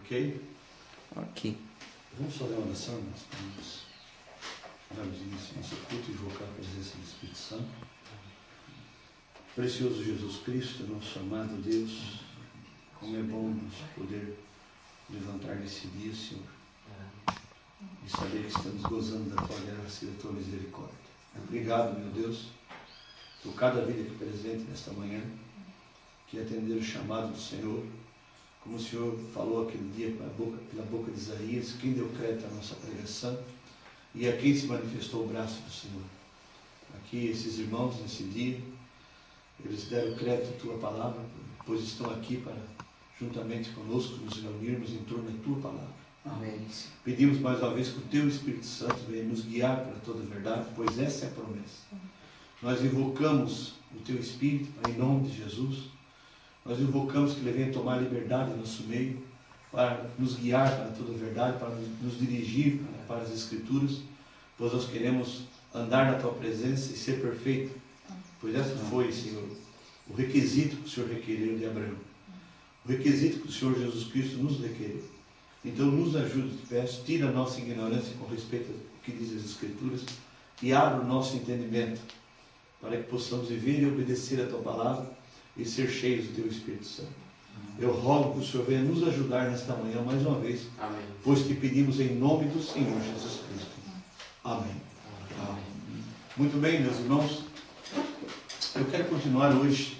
Ok? Ok. Vamos fazer uma oração, nós vamos início nosso culto e invocar a presença do Espírito Santo. Precioso Jesus Cristo, nosso amado Deus, como é bom nós poder levantar nesse dia, Senhor, e saber que estamos gozando da Tua graça e da Tua misericórdia. Obrigado, meu Deus, por cada vida aqui presente nesta manhã, que atender o chamado do Senhor, como o Senhor falou aquele dia pela boca de Isaías, quem deu crédito à nossa pregação e a quem se manifestou o braço do Senhor. Aqui, esses irmãos, nesse dia, eles deram crédito à Tua palavra, pois estão aqui para, juntamente conosco, nos reunirmos em torno da Tua palavra. Amém. Pedimos mais uma vez que o Teu Espírito Santo venha nos guiar para toda a verdade, pois essa é a promessa. Nós invocamos o Teu Espírito, em nome de Jesus. Nós invocamos que Ele venha tomar liberdade no nosso meio, para nos guiar para toda a verdade, para nos dirigir para as Escrituras, pois nós queremos andar na Tua presença e ser perfeito, pois essa foi, Senhor, o requisito que o Senhor requeriu de Abraão, o requisito que o Senhor Jesus Cristo nos requeriu. Então nos ajude, te peço, tira a nossa ignorância com respeito ao que diz as Escrituras e abra o nosso entendimento, para que possamos viver e obedecer a Tua palavra e ser cheios do Teu Espírito Santo. Eu rogo que o Senhor venha nos ajudar nesta manhã mais uma vez, Amém. Pois te pedimos em nome do Senhor Jesus Cristo. Amém. Amém. Muito bem, meus irmãos, eu quero continuar hoje,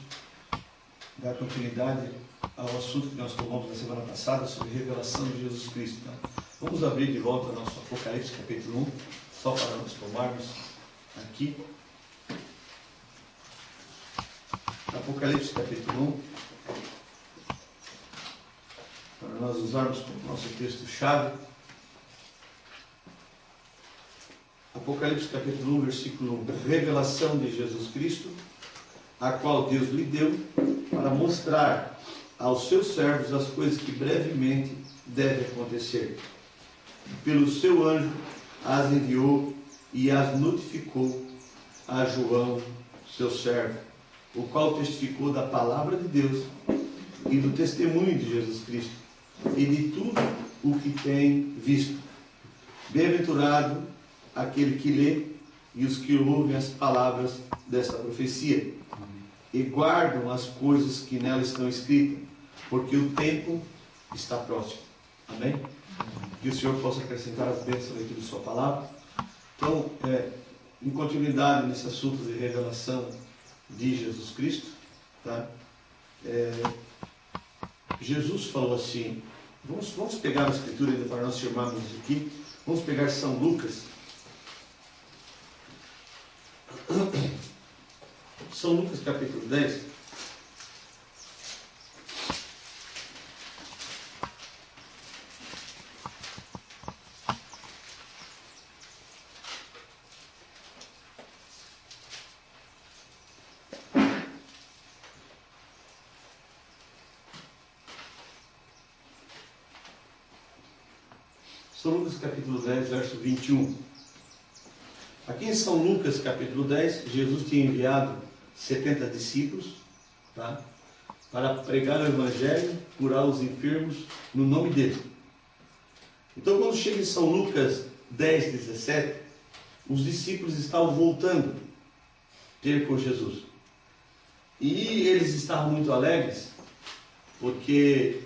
dar continuidade ao assunto que nós tomamos na semana passada sobre a revelação de Jesus Cristo. Tá? Vamos abrir de volta nosso Apocalipse capítulo 1, só para nós tomarmos aqui. Apocalipse capítulo 1, para nós usarmos como nosso texto-chave. Apocalipse capítulo 1, versículo 1, revelação de Jesus Cristo, a qual Deus lhe deu para mostrar aos seus servos as coisas que brevemente devem acontecer. Pelo seu anjo as enviou e as notificou a João, seu servo, o qual testificou da palavra de Deus e do testemunho de Jesus Cristo e de tudo o que tem visto. Bem-aventurado aquele que lê e os que ouvem as palavras desta profecia e guardam as coisas que nela estão escritas, porque o tempo está próximo. Amém? Que o Senhor possa acrescentar as bênçãos aqui de sua palavra. Então, em continuidade nesse assunto de revelação de Jesus Cristo, tá? Jesus falou assim, vamos pegar a escritura ainda para nós chamarmos aqui, vamos pegar São Lucas, São Lucas capítulo 10, São Lucas capítulo 10, verso 21. Aqui em São Lucas capítulo 10, Jesus tinha enviado 70 discípulos, tá? Para pregar o Evangelho, curar os enfermos no nome dele. Então quando chega em São Lucas 10, 17, os discípulos estavam voltando a ter com Jesus. E eles estavam muito alegres, porque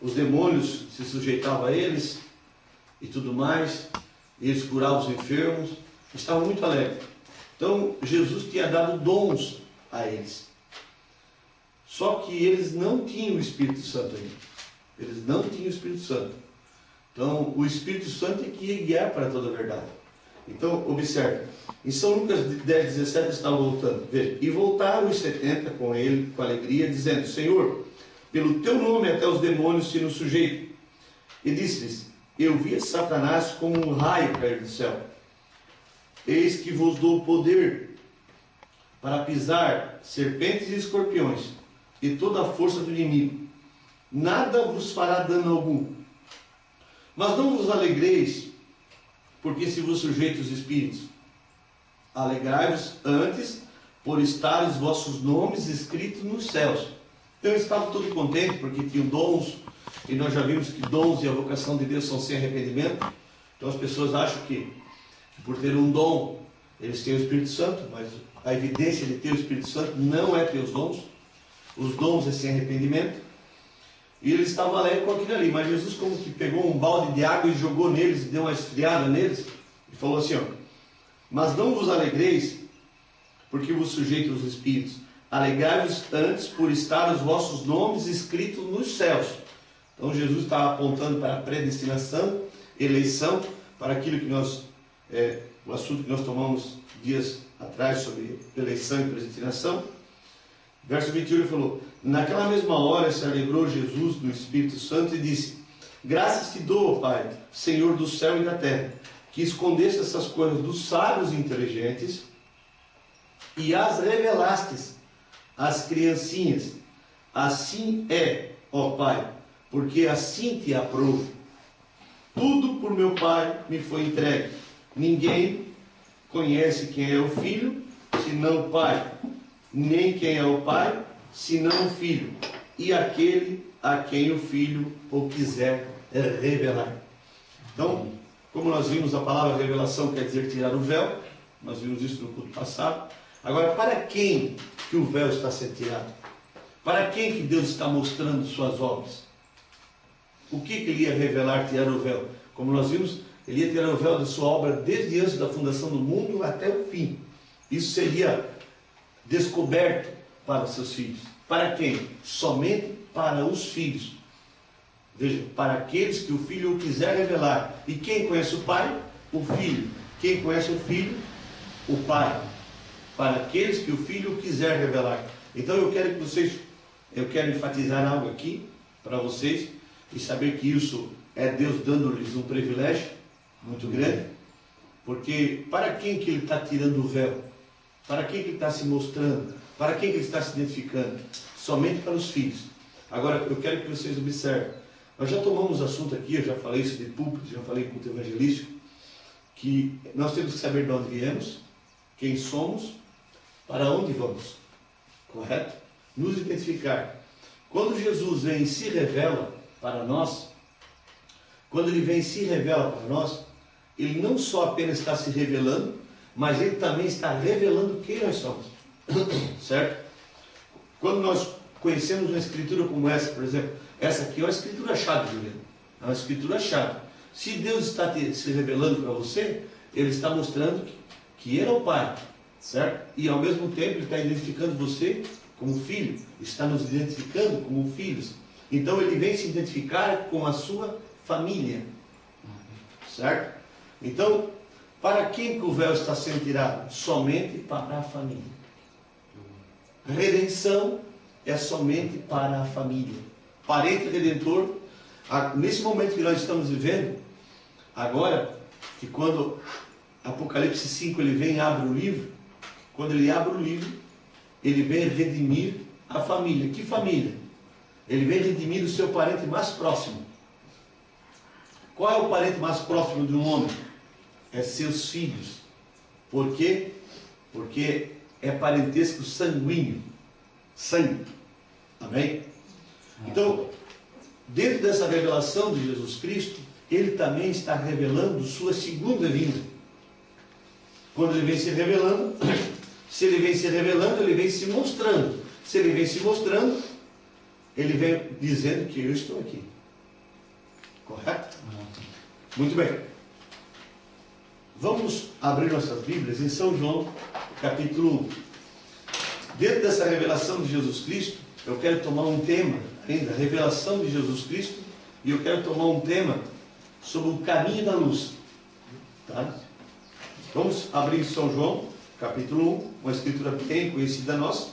os demônios se sujeitavam a eles e tudo mais, e eles curavam os enfermos, estavam muito alegres. Então Jesus tinha dado dons a eles, só que eles não tinham o Espírito Santo ainda, eles não tinham o Espírito Santo. Então o Espírito Santo é que ia guiar para toda a verdade. Então observe, em São Lucas 10, 17 está voltando, veja, e voltaram os 70 com ele, com alegria, dizendo, Senhor, pelo teu nome até os demônios se nos sujeitam. E disse-lhes, eu vi Satanás como um raio cair do céu. Eis que vos dou poder para pisar serpentes e escorpiões e toda a força do inimigo. Nada vos fará dano algum. Mas não vos alegreis, porque se vos sujeitam os espíritos. Alegrai-vos antes por estarem os vossos nomes escritos nos céus. Então eles estavam todos contentes porque tinham dons, e nós já vimos que dons e a vocação de Deus são sem arrependimento. Então as pessoas acham que por ter um dom, eles têm o Espírito Santo, mas a evidência de ter o Espírito Santo não é ter os dons. Os dons é sem arrependimento. E eles estavam alegres com aquilo ali, mas Jesus como que pegou um balde de água e jogou neles, e deu uma esfriada neles, e falou assim, ó: mas não vos alegreis, porque vos sujeitam os Espíritos. Alegrai-vos antes por estar os vossos nomes escritos nos céus. Então Jesus estava apontando para a predestinação, eleição, para aquilo que nós, o assunto que nós tomamos dias atrás sobre eleição e predestinação. Verso 21 ele falou: naquela mesma hora se alegrou Jesus do Espírito Santo e disse: graças te dou, ó Pai, Senhor do céu e da terra, que escondeste essas coisas dos sábios e inteligentes e as revelastes às criancinhas. Assim é, ó Pai, porque assim te aprovo. Tudo por meu Pai me foi entregue. Ninguém conhece quem é o Filho, senão o Pai, nem quem é o Pai, senão o Filho, e aquele a quem o Filho o quiser revelar. Então, como nós vimos, a palavra revelação quer dizer tirar o véu. Nós vimos isso no culto passado. Agora, para quem que o véu está sendo tirado? Para quem que Deus está mostrando suas obras? O que ele ia revelar, tirar o véu? Como nós vimos, ele ia tirar o véu da sua obra desde antes da fundação do mundo até o fim. Isso seria descoberto para seus filhos. Para quem? Somente para os filhos. Veja, para aqueles que o Filho o quiser revelar. E quem conhece o Pai? O Filho. Quem conhece o Filho? O Pai. Para aqueles que o Filho o quiser revelar. Então eu quero enfatizar algo aqui para vocês e saber que isso é Deus dando-lhes um privilégio muito grande. Porque para quem que ele está tirando o véu? Para quem que ele está se mostrando? Para quem que ele está se identificando? Somente para os filhos. Agora, eu quero que vocês observem. Nós já tomamos assunto aqui, eu já falei isso de púlpito, já falei com o culto evangelístico, que nós temos que saber de onde viemos, quem somos, para onde vamos. Correto? Nos identificar. Quando Jesus vem e se revela para nós, quando ele vem e se revela para nós, ele não só apenas está se revelando, mas ele também está revelando quem nós somos. Certo? Quando nós conhecemos uma escritura como essa, por exemplo, essa aqui é uma escritura-chave, Juliano. É uma escritura-chave. Se Deus está se revelando para você, ele está mostrando que ele é o Pai, certo? E ao mesmo tempo ele está identificando você como filho, está nos identificando como filhos. Então ele vem se identificar com a sua família, certo? Então, para quem que o véu está sendo tirado? Somente para a família. Redenção é somente para a família. Parente redentor, nesse momento que nós estamos vivendo, agora, que quando Apocalipse 5 ele vem e abre o livro, quando ele abre o livro, ele vem redimir a família. Que família? Ele vem redimir o seu parente mais próximo. Qual é o parente mais próximo de um homem? É seus filhos. Por quê? Porque é parentesco sanguíneo. Sangue. Amém? Então, dentro dessa revelação de Jesus Cristo, ele também está revelando sua segunda vinda. Quando ele vem se revelando, se ele vem se revelando, ele vem se mostrando. Se ele vem se mostrando, ele vem dizendo que eu estou aqui. Correto? Muito bem. Vamos abrir nossas Bíblias em São João, capítulo 1. Dentro dessa revelação de Jesus Cristo, eu quero tomar um tema ainda, a revelação de Jesus Cristo, e eu quero tomar um tema sobre o caminho da luz. Tá? Vamos abrir São João, capítulo 1, uma escritura bem conhecida nossa.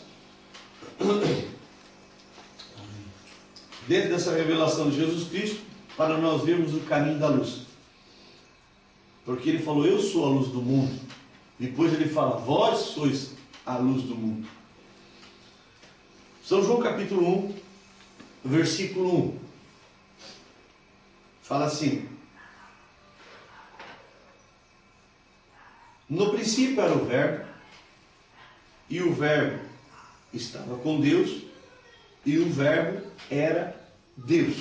Dentro dessa revelação de Jesus Cristo, para nós vermos o caminho da luz. Porque ele falou, eu sou a luz do mundo. Depois ele fala, vós sois a luz do mundo. São João capítulo 1, versículo 1. Fala assim: no princípio era o Verbo, e o Verbo estava com Deus, e o Verbo era Deus.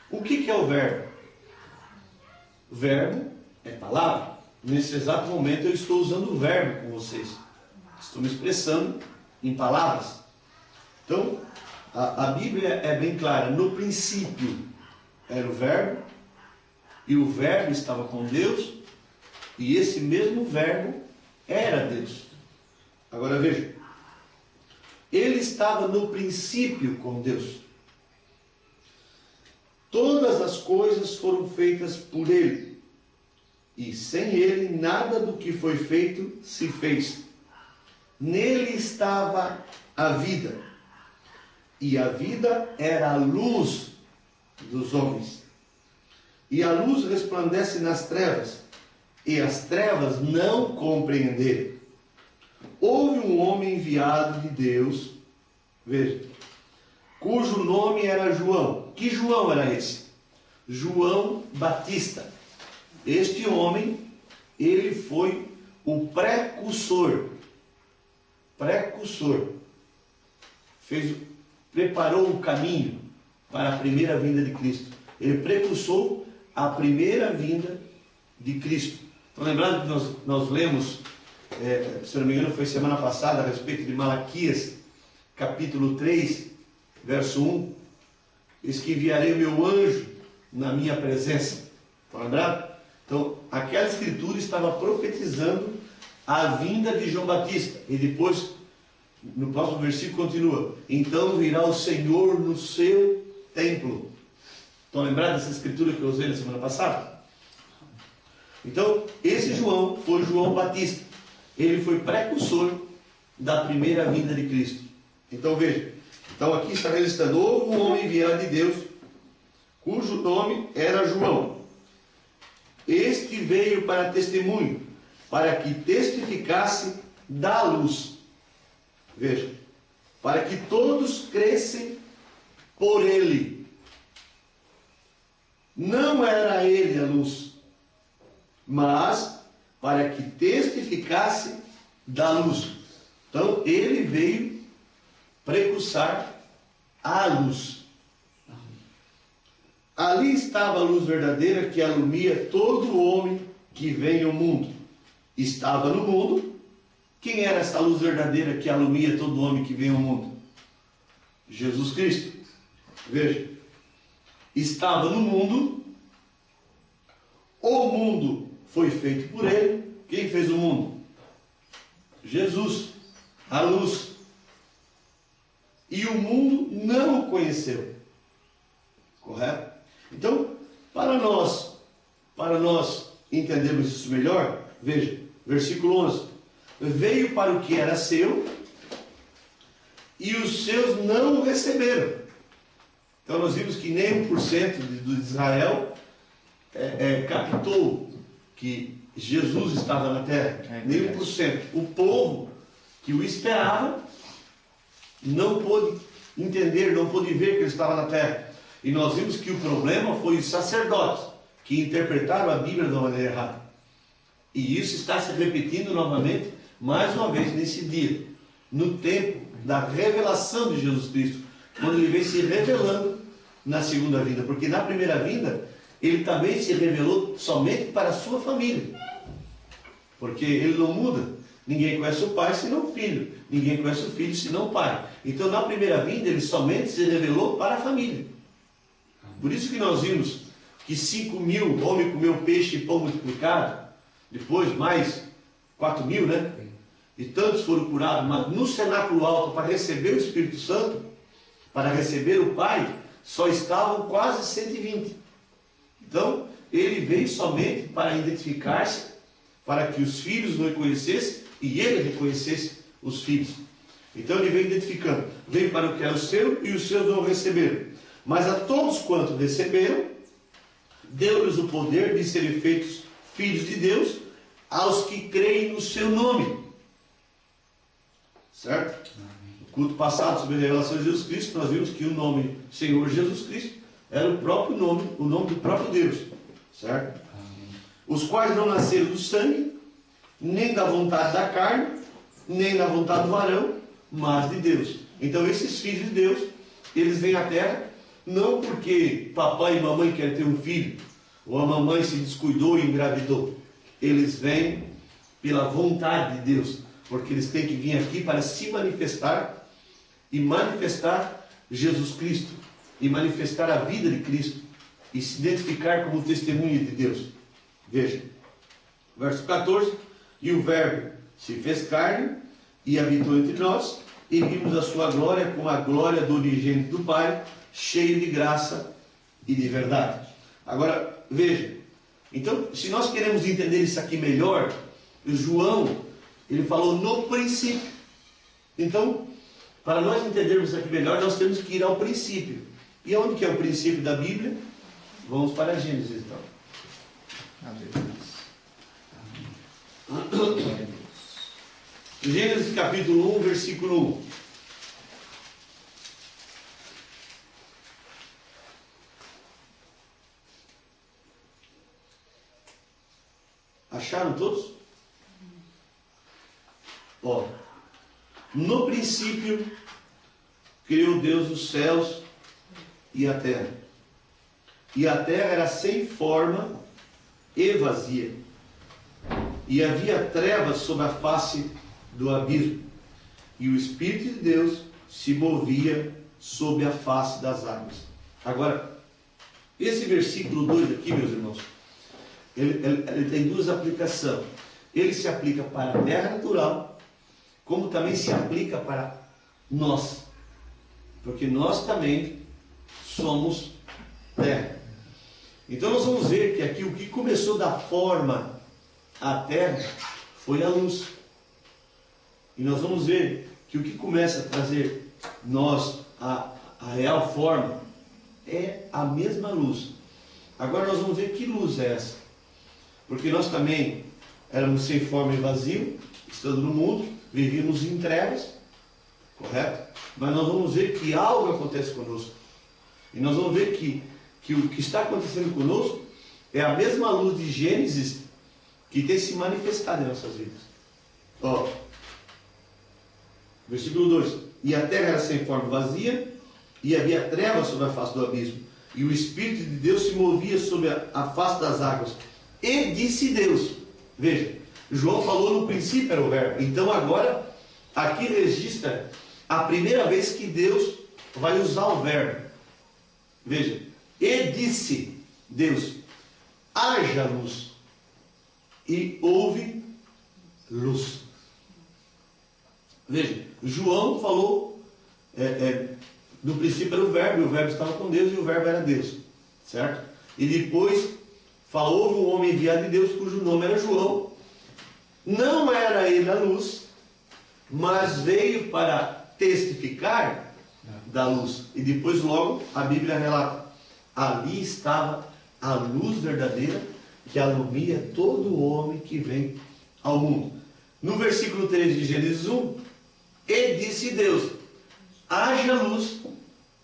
O que é o Verbo? O Verbo é palavra. Nesse exato momento eu estou usando o verbo com vocês. Estou me expressando em palavras. Então, a Bíblia é bem clara. No princípio era o Verbo, e o Verbo estava com Deus, e esse mesmo Verbo era Deus. Agora veja, ele estava no princípio com Deus. Todas as coisas foram feitas por ele, e sem ele nada do que foi feito se fez. Nele estava a vida, e a vida era a luz dos homens. E a luz resplandece nas trevas, e as trevas não compreenderam. Houve um homem enviado de Deus, veja, cujo nome era João. Que João era esse? João Batista. Este homem, ele foi o precursor. Preparou o caminho para a primeira vinda de Cristo. Ele precursou a primeira vinda de Cristo. Estão lembrando que nós lemos, se não me engano foi semana passada, a respeito de Malaquias, capítulo 3, verso 1. Diz que enviarei o meu anjo na minha presença. Estão lembrados? Então, aquela escritura estava profetizando a vinda de João Batista. E depois, no próximo versículo continua: então virá o Senhor no seu templo. Estão lembrados dessa escritura que eu usei na semana passada? Então, esse João foi João Batista. Ele foi precursor da primeira vinda de Cristo. Então veja, então aqui está registrando: houve um homem enviado de Deus, cujo nome era João. Este veio para testemunho, para que testificasse da luz. Veja, para que todos crescem por ele. Não era ele a luz, mas para que testificasse da luz. Então ele veio precursar a luz. Ali estava a luz verdadeira que alumia todo homem que vem ao mundo. Estava no mundo. Quem era essa luz verdadeira que alumia todo homem que vem ao mundo? Jesus Cristo. Veja, estava no mundo, o mundo foi feito por ele. Quem fez o mundo? Jesus, a luz. E o mundo não o conheceu. Correto? Então, para nós entendermos isso melhor, veja, versículo 11. Veio para o que era seu, e os seus não o receberam. Então nós vimos que nem 1% de Israel captou que Jesus estava na terra. Nem 1%. O povo que o esperava não pôde entender, não pôde ver que ele estava na terra. E nós vimos que o problema foi os sacerdotes que interpretaram a Bíblia de uma maneira errada. E isso está se repetindo novamente, mais uma vez, nesse dia, no tempo da revelação de Jesus Cristo, quando ele vem se revelando na segunda vinda. Porque na primeira vinda, ele também se revelou somente para a sua família. Porque ele não muda. Ninguém conhece o pai senão o filho. Ninguém conhece o filho senão o pai. Então, na primeira vinda, ele somente se revelou para a família. Por isso que nós vimos que 5.000 homens comeu peixe e pão multiplicado. Depois mais 4.000, né? E tantos foram curados. Mas no cenáculo alto, para receber o Espírito Santo, para receber o Pai, só estavam quase 120. Então, ele veio somente para identificar-se, para que os filhos o reconhecessem e ele reconhecesse os filhos. Então ele veio identificando. Veio para o que era o seu e os seus não receberam. Mas a todos quanto receberam, deu-lhes o poder de serem feitos filhos de Deus, aos que creem no seu nome. Certo? No culto passado sobre a revelação de Jesus Cristo, nós vimos que o nome Senhor Jesus Cristo era o próprio nome, o nome do próprio Deus. Certo? Os quais não nasceram do sangue, nem da vontade da carne, nem da vontade do varão, mas de Deus. Então esses filhos de Deus, eles vêm à Terra não porque papai e mamãe querem ter um filho, ou a mamãe se descuidou e engravidou. Eles vêm pela vontade de Deus, porque eles têm que vir aqui para se manifestar e manifestar Jesus Cristo, e manifestar a vida de Cristo, e se identificar como testemunha de Deus. Veja, verso 14: e o Verbo se fez carne e habitou entre nós, e vimos a sua glória como a glória do unigênito do Pai, cheio de graça e de verdade. Agora, veja, então, se nós queremos entender isso aqui melhor, João, ele falou no princípio. Então, para nós entendermos isso aqui melhor, nós temos que ir ao princípio. E onde que é o princípio da Bíblia? Vamos para Gênesis, então. Gênesis capítulo 1, versículo 1. Acharam todos? Ó, no princípio criou Deus os céus e a terra. E a terra era sem forma e vazia, e havia trevas sobre a face do abismo, e o Espírito de Deus se movia sobre a face das águas. Agora, esse versículo 2 aqui, meus irmãos, ele tem duas aplicações. Ele se aplica para a terra natural, como também se aplica para nós, porque nós também somos terra. Então nós vamos ver que aqui o que começou da forma à terra foi a luz. E nós vamos ver que o que começa a trazer nós a real forma é a mesma luz. Agora nós vamos ver que luz é essa. Porque nós também éramos sem forma e vazio, estando no mundo, vivíamos em trevas, correto? Mas nós vamos ver que algo acontece conosco. E nós vamos ver que o que está acontecendo conosco é a mesma luz de Gênesis que tem se manifestado em nossas vidas. Ó, versículo 2: e a terra era sem forma e vazia, e havia trevas sobre a face do abismo, e o Espírito de Deus se movia sobre a face das águas. E disse Deus. Veja, João falou no princípio era o Verbo. Então agora, aqui registra a primeira vez que Deus vai usar o Verbo. Veja, e disse Deus: haja luz, e houve luz. Veja, João falou, no princípio era o Verbo, e o Verbo estava com Deus, e o Verbo era Deus, certo? E depois falou, houve um homem enviado de Deus, cujo nome era João. Não era ele a luz, mas veio para testificar da luz. E depois logo a Bíblia relata: ali estava a luz verdadeira, que alumia todo homem que vem ao mundo. No versículo 3 de Gênesis 1, e disse Deus: haja luz,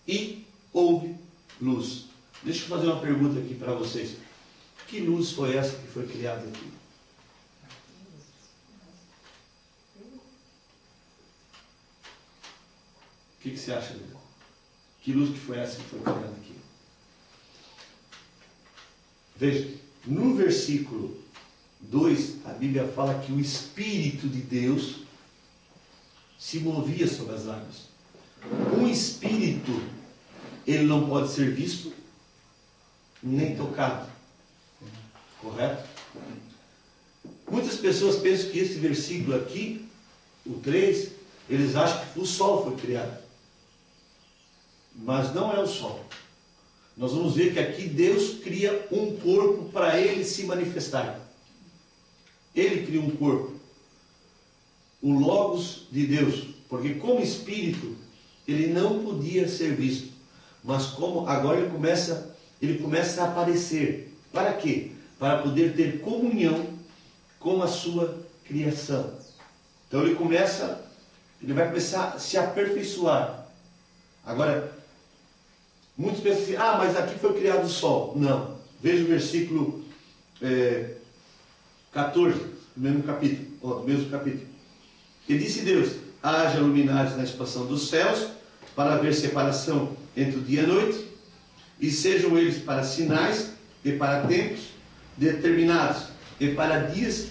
e houve luz. Deixa eu fazer uma pergunta aqui para vocês. Que luz foi essa que foi criada aqui? O que você acha, Lívia? Que luz que foi essa que foi criada aqui? Veja, no versículo 2, a Bíblia fala que o Espírito de Deus se movia sobre as águas. Um espírito, ele não pode ser visto, nem tocado. Correto? Muitas pessoas pensam que esse versículo aqui, o 3, eles acham que o sol foi criado. Mas não é o sol. Nós vamos ver que aqui Deus cria um corpo para ele se manifestar. Ele cria um corpo. O Logos de Deus. Porque como espírito, ele não podia ser visto. Mas como agora ele começa a aparecer. Para quê? Para poder ter comunhão com a sua criação. Então ele vai começar a se aperfeiçoar. Agora, muitos pensam assim: ah, mas aqui foi criado o sol. Não. Veja o versículo 14, do mesmo capítulo. E disse Deus: haja luminares na expansão dos céus, para haver separação entre o dia e a noite, e sejam eles para sinais e para tempos determinados, e para dias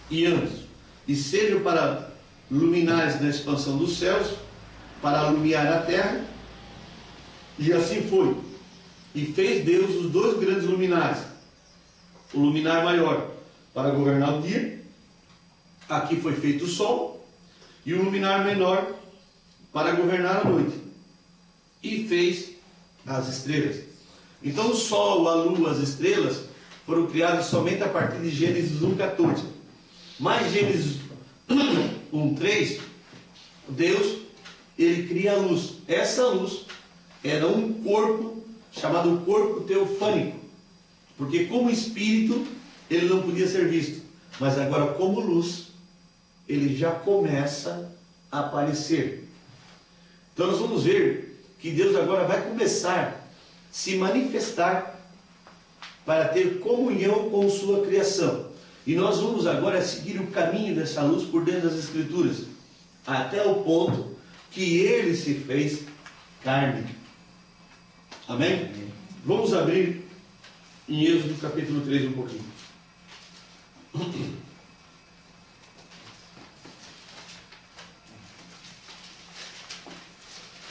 e anos, e sejam para luminares na expansão dos céus, para alumiar a terra. E assim foi. E fez Deus os dois grandes luminares, o luminar maior para governar o dia, aqui foi feito o sol, e o luminar menor para governar a noite, e fez as estrelas. Então o sol, a lua, as estrelas foram criados somente a partir de Gênesis 1:14. Mas Gênesis 1:3, Deus, ele cria a luz. Essa luz era um corpo chamado corpo teofânico, porque como espírito ele não podia ser visto, mas agora como luz ele já começa a aparecer. Então nós vamos ver que Deus agora vai começar a se manifestar para ter comunhão com sua criação. E nós vamos agora seguir o caminho dessa luz por dentro das Escrituras, até o ponto que ele se fez carne. Amém? Vamos abrir em Êxodo capítulo 3 um pouquinho.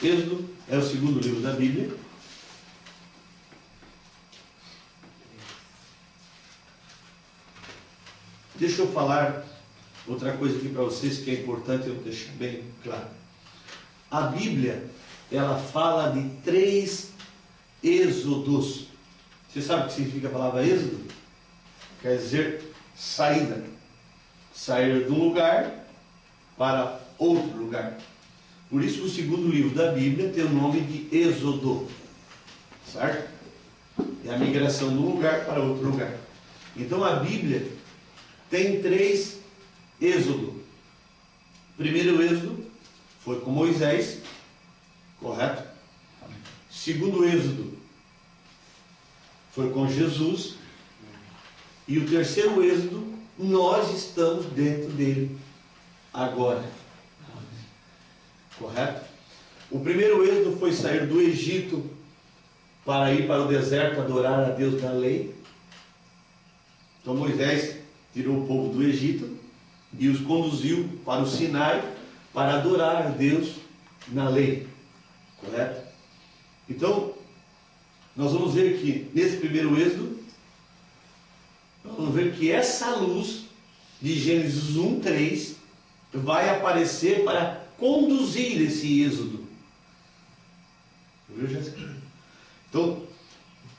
Êxodo é o segundo livro da Bíblia. Deixa eu falar outra coisa aqui para vocês que é importante eu deixar bem claro. A Bíblia, ela fala de 3 êxodos. Você sabe o que significa a palavra êxodo? Quer dizer saída. Sair de um lugar para outro lugar. Por isso que o segundo livro da Bíblia tem o nome de Êxodo. Certo? É a migração de um lugar para outro lugar. Então a Bíblia tem 3 êxodos. O primeiro êxodo foi com Moisés, correto? O segundo êxodo foi com Jesus. E o terceiro êxodo, nós estamos dentro dele agora. Correto? O primeiro êxodo foi sair do Egito para ir para o deserto adorar a Deus na lei. Então Moisés tirou o povo do Egito e os conduziu para o Sinai para adorar a Deus na lei. Correto? Então, nós vamos ver que nesse primeiro êxodo, nós vamos ver que essa luz de Gênesis 1:3 vai aparecer para conduzir esse êxodo. Então,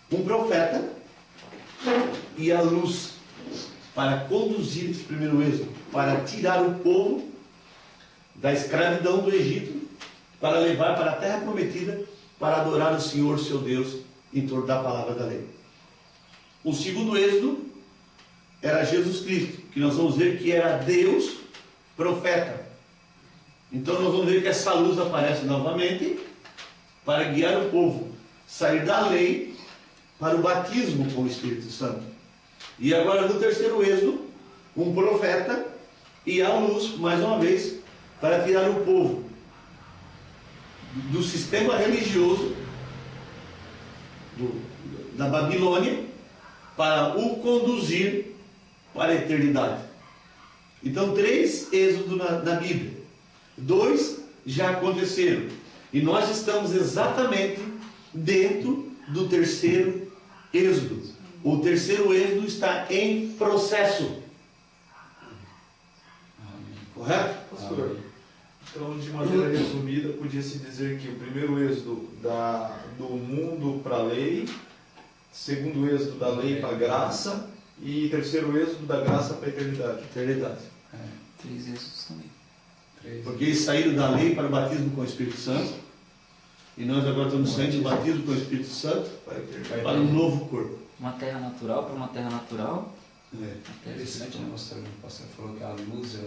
um profeta e a luz para conduzir esse primeiro êxodo, para tirar o povo da escravidão do Egito, para levar para a terra prometida, para adorar o Senhor seu Deus em torno da palavra da lei. O segundo êxodo era Jesus Cristo, que nós vamos ver que era Deus profeta. Então nós vamos ver que essa luz aparece novamente para guiar o povo, sair da lei para o batismo com o Espírito Santo. E agora no terceiro êxodo, um profeta e a luz, mais uma vez, para tirar o povo do sistema religioso da Babilônia para o conduzir para a eternidade. Então 3 êxodos na Bíblia. 2 já aconteceram. E nós estamos exatamente dentro do terceiro êxodo. O terceiro êxodo está em processo. Amém. Correto? Pastor, então de maneira resumida, podia-se dizer que o primeiro êxodo do mundo para a lei, segundo êxodo da lei para a graça e terceiro êxodo da graça para a eternidade. Eternidade. 3 êxodos também. 3. Porque eles saíram da lei para o batismo com o Espírito Santo. E nós agora estamos saindo do batismo com o Espírito Santo para um novo corpo. Uma terra natural para uma terra natural. É. Uma terra Interessante, né, pastor? O pastor falou que a luz,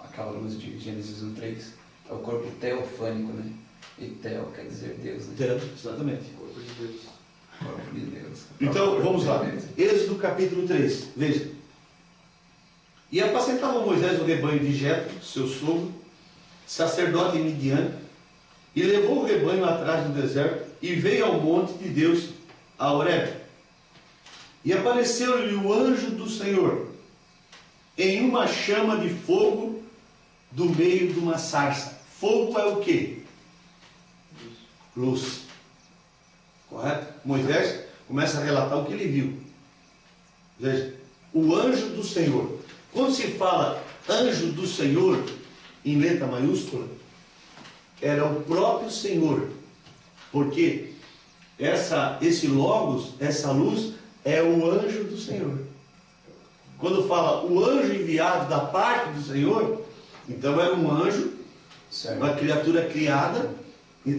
aquela luz de Gênesis 1:3, é o corpo teofânico, né? E teo quer dizer Deus, né? Então, exatamente. Corpo de Deus. Corpo de Deus. Então, vamos lá. Êxodo capítulo 3. Veja. E apacentava Moisés o rebanho de Jetro, seu sogro, sacerdote em Midian, e levou o rebanho atrás do deserto, e veio ao monte de Deus, a Horebe. E apareceu-lhe o anjo do Senhor, em uma chama de fogo, do meio de uma sarça. Fogo é o quê? Luz. Correto? Moisés começa a relatar o que ele viu. Veja, o anjo do Senhor. Quando se fala anjo do Senhor, em letra maiúscula, era o próprio Senhor. Porque esse logos, essa luz, é o anjo do Senhor. Quando fala o anjo enviado da parte do Senhor, então era um anjo, uma criatura criada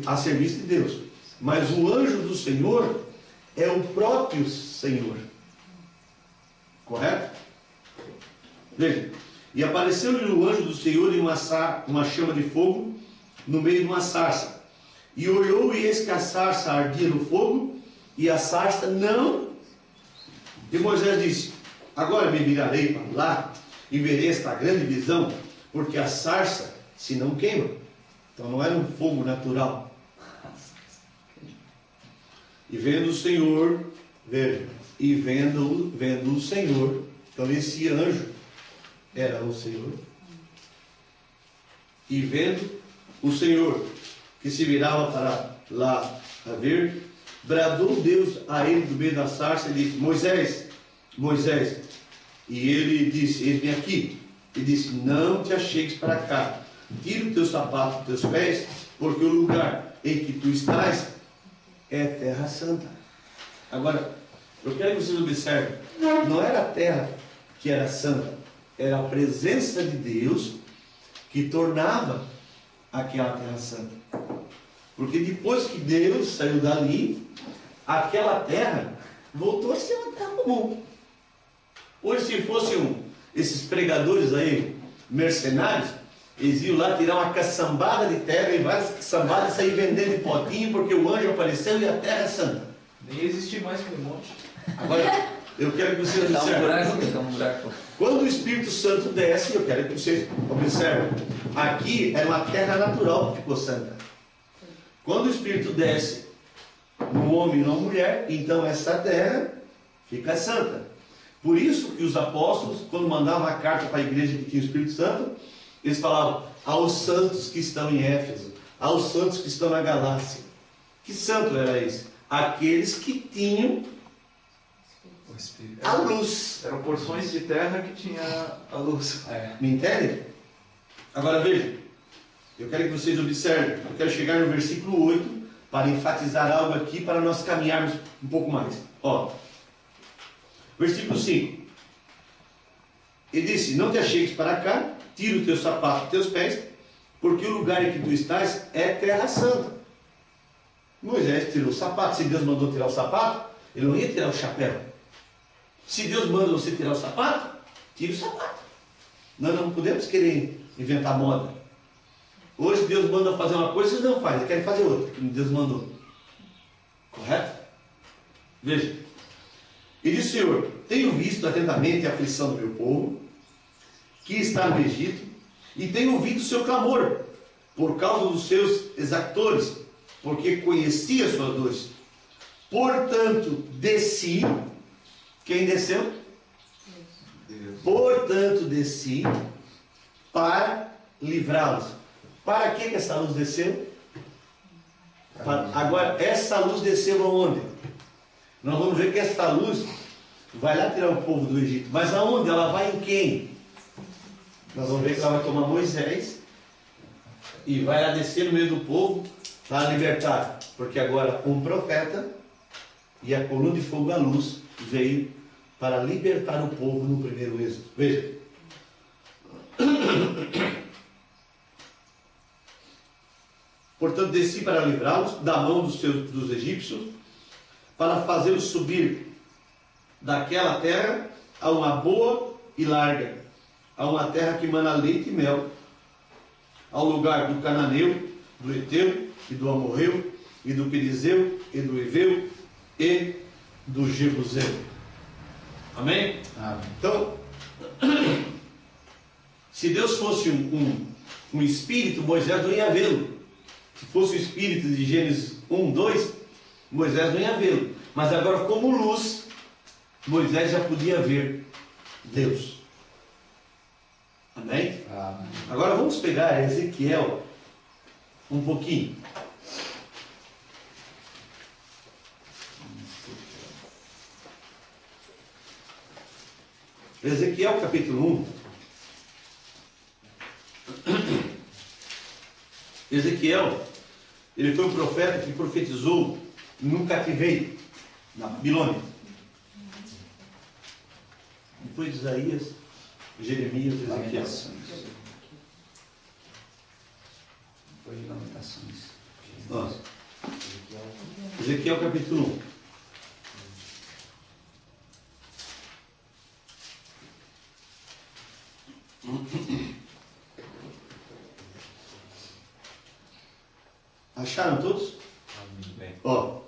a serviço de Deus. Mas o anjo do Senhor é o próprio Senhor. Correto? Veja. E apareceu-lhe o anjo do Senhor em uma chama de fogo no meio de uma sarça. E olhou, e eis que a sarça ardia no fogo, e a sarça não. E Moisés disse: agora me virarei para lá e verei esta grande visão, porque a sarça se não queima. Então não era um fogo natural. E vendo o Senhor, veja, e vendo o Senhor, então esse anjo era o Senhor, e vendo o Senhor, que se virava para lá a ver, bradou Deus a ele do meio da sarça e disse: Moisés, Moisés. E ele disse: eis-me aqui. E disse: não te achegues para cá, tira o teu sapato dos teus pés, porque o lugar em que tu estás é terra santa. Agora, eu quero que vocês observem, não era a terra que era santa, era a presença de Deus que tornava aquela terra santa. Porque depois que Deus saiu dali, aquela terra voltou a ser uma terra comum. Hoje, se fossem esses pregadores aí, mercenários, eles iam lá tirar uma caçambada de terra e várias caçambadas e sair vendendo em potinho, porque o anjo apareceu e a terra é santa. Nem existe mais aquele monte. Agora, eu quero que vocês observem. Dá um buraco. Quando o Espírito Santo desce, eu quero que vocês observem. Aqui era uma terra natural que ficou santa. Quando o Espírito desce no homem e na mulher, então essa terra fica santa. Por isso que os apóstolos, quando mandavam a carta para a igreja que tinha o Espírito Santo, eles falavam: aos santos que estão em Éfeso, aos santos que estão na Galácia. Que santo era esse? Aqueles que tinham a luz. Eram porções de terra que tinha a luz. Me entende? Agora veja, eu quero que vocês observem, eu quero chegar no versículo 8 para enfatizar algo aqui, para nós caminharmos um pouco mais. Ó, versículo 5. Ele disse: não te achegues para cá, tira o teu sapato dos teus pés, porque o lugar em que tu estás é terra santa. Moisés tirou o sapato. Se Deus mandou tirar o sapato, ele não ia tirar o chapéu. Se Deus manda você tirar o sapato, tira o sapato. Nós não podemos querer inventar moda. Hoje Deus manda fazer uma coisa, vocês não fazem, eles querem fazer outra, que Deus mandou. Correto? Veja. E disse o Senhor: tenho visto atentamente a aflição do meu povo, que está no Egito, e tenho ouvido o seu clamor, por causa dos seus exactores, porque conheci as suas dores. Portanto, desci. Quem desceu? Deus. Portanto, desci para livrá-los. Para que essa luz desceu? Agora, essa luz desceu aonde? Nós vamos ver que essa luz vai lá tirar o povo do Egito. Mas aonde? Ela vai em quem? Nós vamos ver que ela vai tomar Moisés e vai lá descer no meio do povo para libertar. Porque agora um profeta e a coluna de fogo, a luz, veio para libertar o povo no primeiro êxodo. Veja. Portanto, desci para livrá-los da mão dos egípcios, para fazê-los subir daquela terra a uma boa e larga, a uma terra que mana leite e mel, ao lugar do cananeu, do Eteu e do Amorreu, e do Perizeu, e do Eveu, e do Jebuseu. Amém? Amém. Então, se Deus fosse um espírito, Moisés não ia vê-lo. Se fosse o espírito de Gênesis 1, 2, Moisés não ia vê-lo. Mas agora, como luz, Moisés já podia ver Deus. Amém? Amém. Agora vamos pegar Ezequiel um pouquinho. Ezequiel capítulo 1. Ezequiel, ele foi um profeta que profetizou num cativeiro, na Babilônia. Depois de Isaías, Jeremias e Ezequiel. Lamentações. Depois de Lamentações. Ó, Ezequiel capítulo 1. Acharam todos? Ó.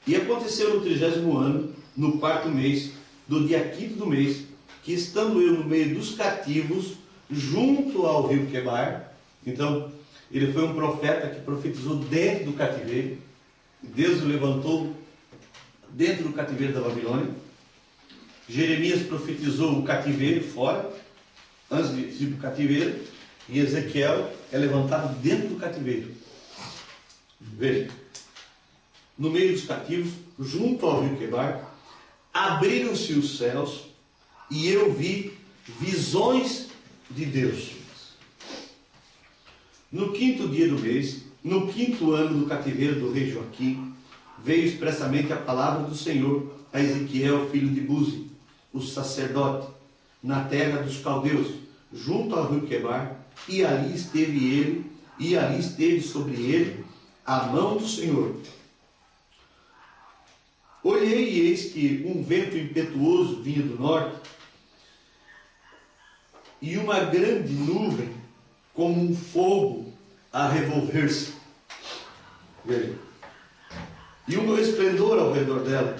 E aconteceu no 30º ano, no 4º mês, do dia 5º do mês, que estando eu no meio dos cativos, junto ao rio Quebar. Então, ele foi um profeta que profetizou dentro do cativeiro. Deus o levantou dentro do cativeiro da Babilônia. Jeremias profetizou o cativeiro fora, antes de ir para o cativeiro. E Ezequiel é levantado dentro do cativeiro. Veja, no meio dos cativos, junto ao rio Quebar, abriram-se os céus e eu vi visões de Deus. No 5º dia do mês, no 5º ano do cativeiro do rei Joaquim, veio expressamente a palavra do Senhor a Ezequiel, filho de Buzi, o sacerdote, na terra dos caldeus, junto ao rio Quebar, e ali esteve sobre ele a mão do Senhor. Olhei e eis que um vento impetuoso vinha do norte, e uma grande nuvem, como um fogo a revolver-se. Veja. E um resplendor ao redor dela,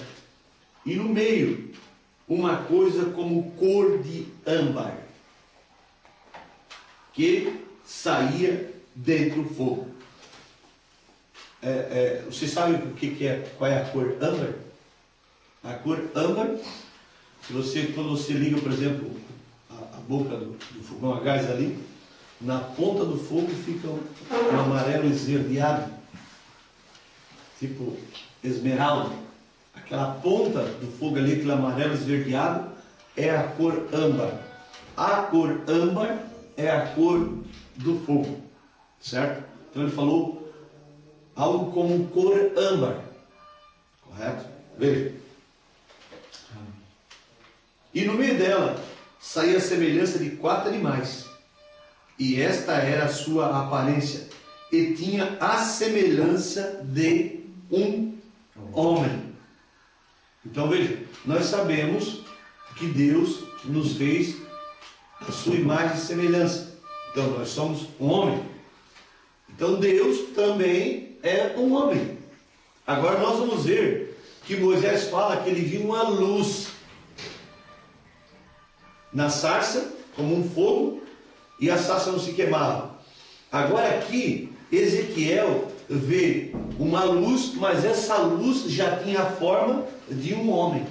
e no meio uma coisa como cor de âmbar, que saía dentro do fogo. Você sabe o que é, qual é a cor âmbar? A cor âmbar, quando você liga, por exemplo, a boca do fogão a gás ali, na ponta do fogo fica um amarelo esverdeado, tipo esmeralda. Aquela ponta do fogo ali, aquele amarelo esverdeado, é a cor âmbar. A cor âmbar é a cor do fogo, certo? Então ele falou algo como cor âmbar, correto? Veja. E no meio dela saía a semelhança de 4 animais, e esta era a sua aparência, e tinha a semelhança de um homem. Então veja, nós sabemos que Deus nos fez a sua imagem e semelhança. Então nós somos um homem. Então Deus também é um homem. Agora nós vamos ver que Moisés fala que ele viu uma luz na sarça, como um fogo, e a sarça não se queimava. Agora aqui, Ezequiel vê uma luz, mas essa luz já tinha a forma de um homem,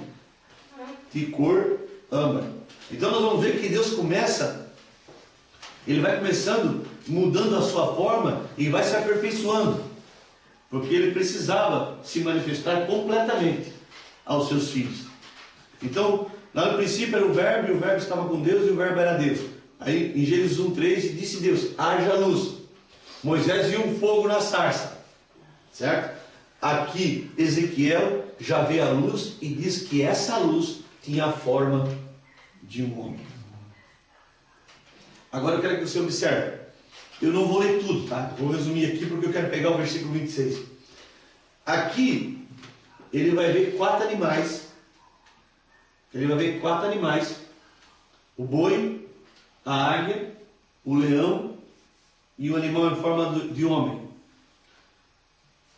de cor âmbar. Então nós vamos ver que Deus ele vai começando, mudando a sua forma e vai se aperfeiçoando, porque ele precisava se manifestar completamente aos seus filhos. Então, lá no princípio era o Verbo, e o Verbo estava com Deus, e o Verbo era Deus. Aí em Gênesis 1:3 disse Deus: haja luz. Moisés viu um fogo na sarça, certo? Aqui Ezequiel já vê a luz e diz que essa luz tinha a forma de um homem. Agora eu quero que você observe. Eu não vou ler tudo, tá? Vou resumir aqui porque eu quero pegar o versículo 26. Aqui ele vai ver 4 animais. Ele vai ver 4 animais: o boi, a águia, o leão e o animal em forma de homem.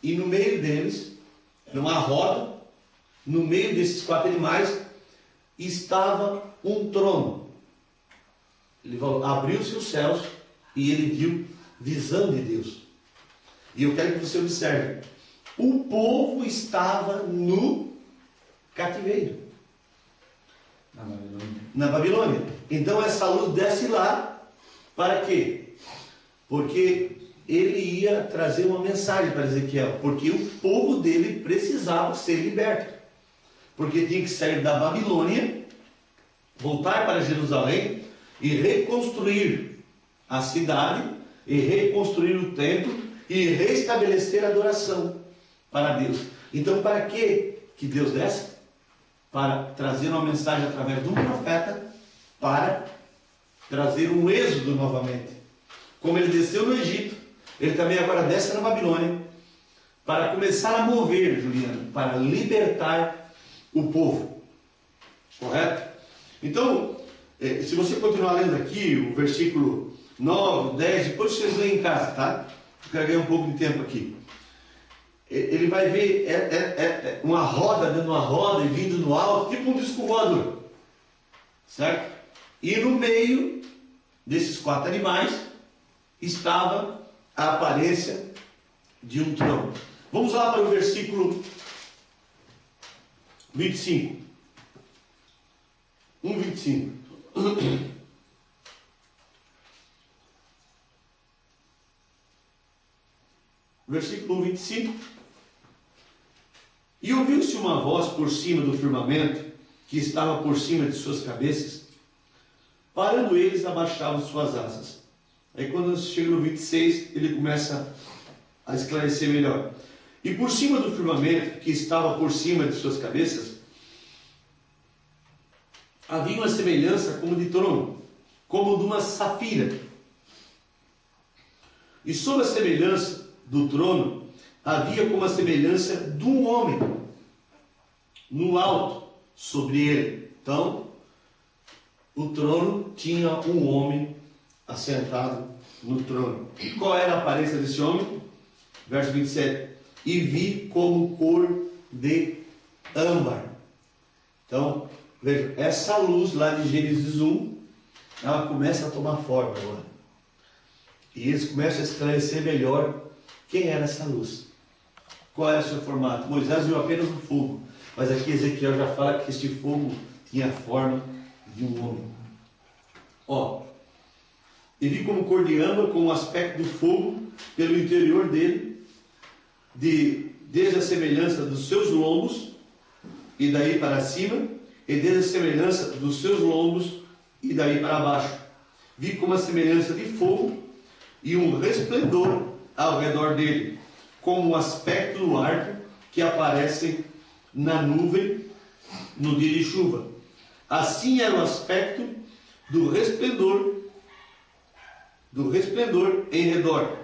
E no meio deles, numa roda, no meio desses 4 animais, estava um trono. Ele abriu-se os céus e ele viu visão de Deus. E eu quero que você observe. O povo estava no cativeiro. Na Babilônia. Então essa luz desce lá. Para quê? Porque ele ia trazer uma mensagem para Ezequiel. Porque o povo dele precisava ser liberto. Porque tinha que sair da Babilônia, voltar para Jerusalém e reconstruir a cidade, e reconstruir o templo, e restabelecer a adoração para Deus. Então, para que Deus desce? Para trazer uma mensagem através de um profeta, para trazer um êxodo novamente. Como ele desceu no Egito, ele também agora desce na Babilônia, para começar a mover, Juliana, para libertar o povo. Correto? Então, se você continuar lendo aqui, o versículo 9, 10, depois vocês leem em casa, tá? Eu quero ganhar um pouco de tempo aqui. Ele vai ver uma roda dentro de uma roda e vindo no alto, tipo um disco voador. Certo? E no meio desses 4 animais estava a aparência de um trono. Vamos lá para o versículo 25. 1:25. Versículo 25. E ouviu-se uma voz por cima do firmamento, que estava por cima de suas cabeças. Parando eles, abaixavam suas asas. Aí quando chega no 26, ele começa a esclarecer melhor. E por cima do firmamento, que estava por cima de suas cabeças, havia uma semelhança como de trono, como de uma safira. E sob a semelhança do trono, havia como a semelhança de um homem, no alto, sobre ele. Então, o trono tinha um homem assentado no trono. E qual era a aparência desse homem? Verso 27. E vi como cor de âmbar. Então, veja, essa luz lá de Gênesis 1, ela começa a tomar forma agora. E eles começam a esclarecer melhor quem era essa luz. Qual era o seu formato? Moisés viu apenas o fogo. Mas aqui Ezequiel já fala que este fogo tinha a forma de um homem. Ó. E vi como cor de âmbar, com o aspecto do fogo pelo interior dele, desde a semelhança dos seus lombos, e daí para cima, e desde a semelhança dos seus lombos, e daí para baixo. Vi como a semelhança de fogo, e um resplendor ao redor dele, como o aspecto do arco que aparece na nuvem no dia de chuva. Assim era o aspecto do resplendor em redor.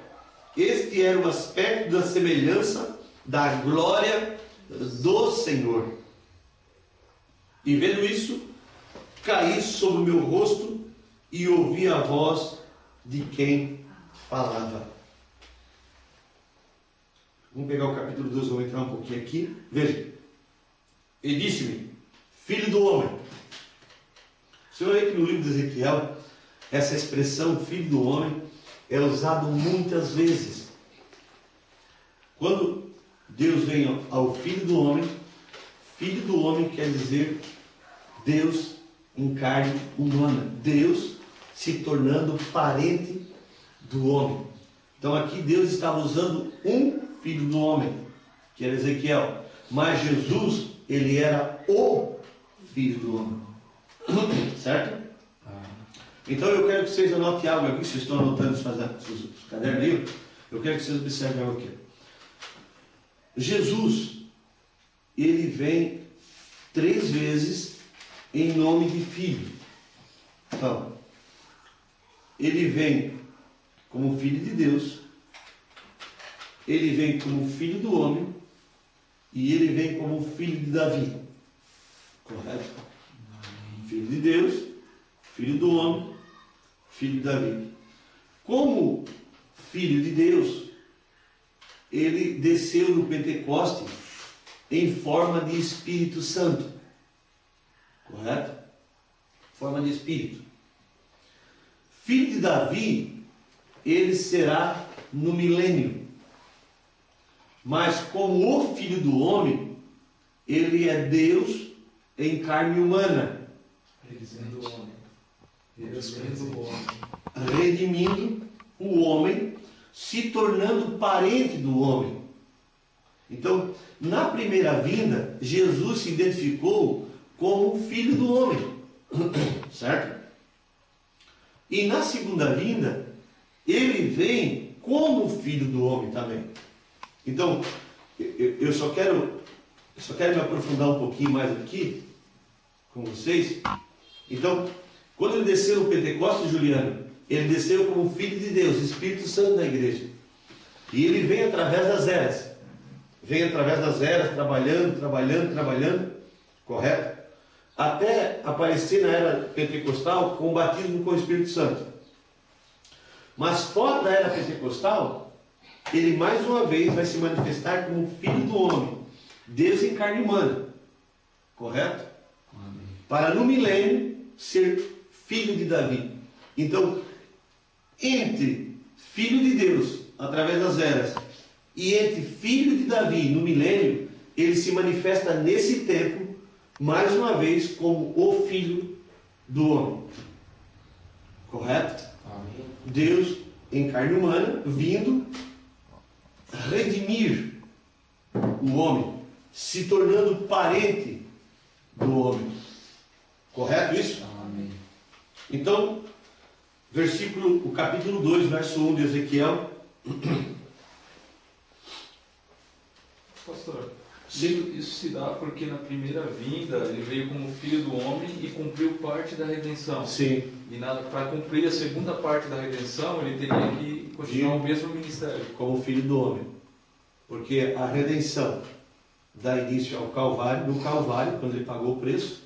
Este era o aspecto da semelhança da glória do Senhor. E vendo isso, caí sobre o meu rosto e ouvi a voz de quem falava. Vamos pegar o capítulo 2, vamos entrar um pouquinho aqui. Veja. E disse-me, filho do homem. Você vai ver que no livro de Ezequiel, essa expressão, filho do homem, é usado muitas vezes. Quando Deus vem ao filho do homem quer dizer Deus em carne humana. Deus se tornando parente do homem. Então aqui Deus estava usando um filho do homem, que era Ezequiel. Mas Jesus, ele era o filho do homem. Certo? Então eu quero que vocês anotem algo aqui. Vocês estão anotando seus cadernos. Eu quero que vocês observem algo aqui. Jesus, ele vem 3 vezes em nome de filho. Então, ele vem como filho de Deus, ele vem como filho do homem e ele vem como filho de Davi. Correto? Filho de Deus, filho do homem, filho de Davi. Como filho de Deus, ele desceu no Pentecoste em forma de Espírito Santo. Correto? Forma de Espírito. Filho de Davi, ele será no milênio. mas como o Filho do Homem, ele é Deus em carne humana, Redimindo o homem. Redimindo o homem. redimindo o homem, se tornando parente do homem. Então, na primeira vinda, Jesus se identificou como o Filho do Homem, certo? E na segunda vinda, ele vem como Filho do Homem também. Então, eu só quero me aprofundar um pouquinho mais aqui com vocês. Então, quando ele desceu no Pentecostes, Juliano, ele desceu como Filho de Deus, Espírito Santo da igreja. E ele vem através das eras. Vem através das eras, trabalhando, correto? Até aparecer na era pentecostal com o batismo com o Espírito Santo. Mas fora da era pentecostal, ele mais uma vez vai se manifestar como Filho do Homem, Deus em carne humana, correto? Amém. Para no milênio ser filho de Davi. Então, entre Filho de Deus, através das eras, e entre Filho de Davi no milênio, ele se manifesta nesse tempo, mais uma vez, como o Filho do Homem. Correto? Amém. Deus em carne humana, vindo redimir o homem, se tornando parente do homem. Correto isso? Amém. Então, o capítulo 2, verso 1 de Ezequiel. Pastor, Sim. isso se dá porque na primeira vinda ele veio como Filho do Homem e cumpriu parte da redenção. Sim. E para cumprir a segunda parte da redenção, ele teria que continuar o mesmo ministério. Como filho do homem. Porque a redenção dá início ao Calvário. No Calvário, quando ele pagou o preço,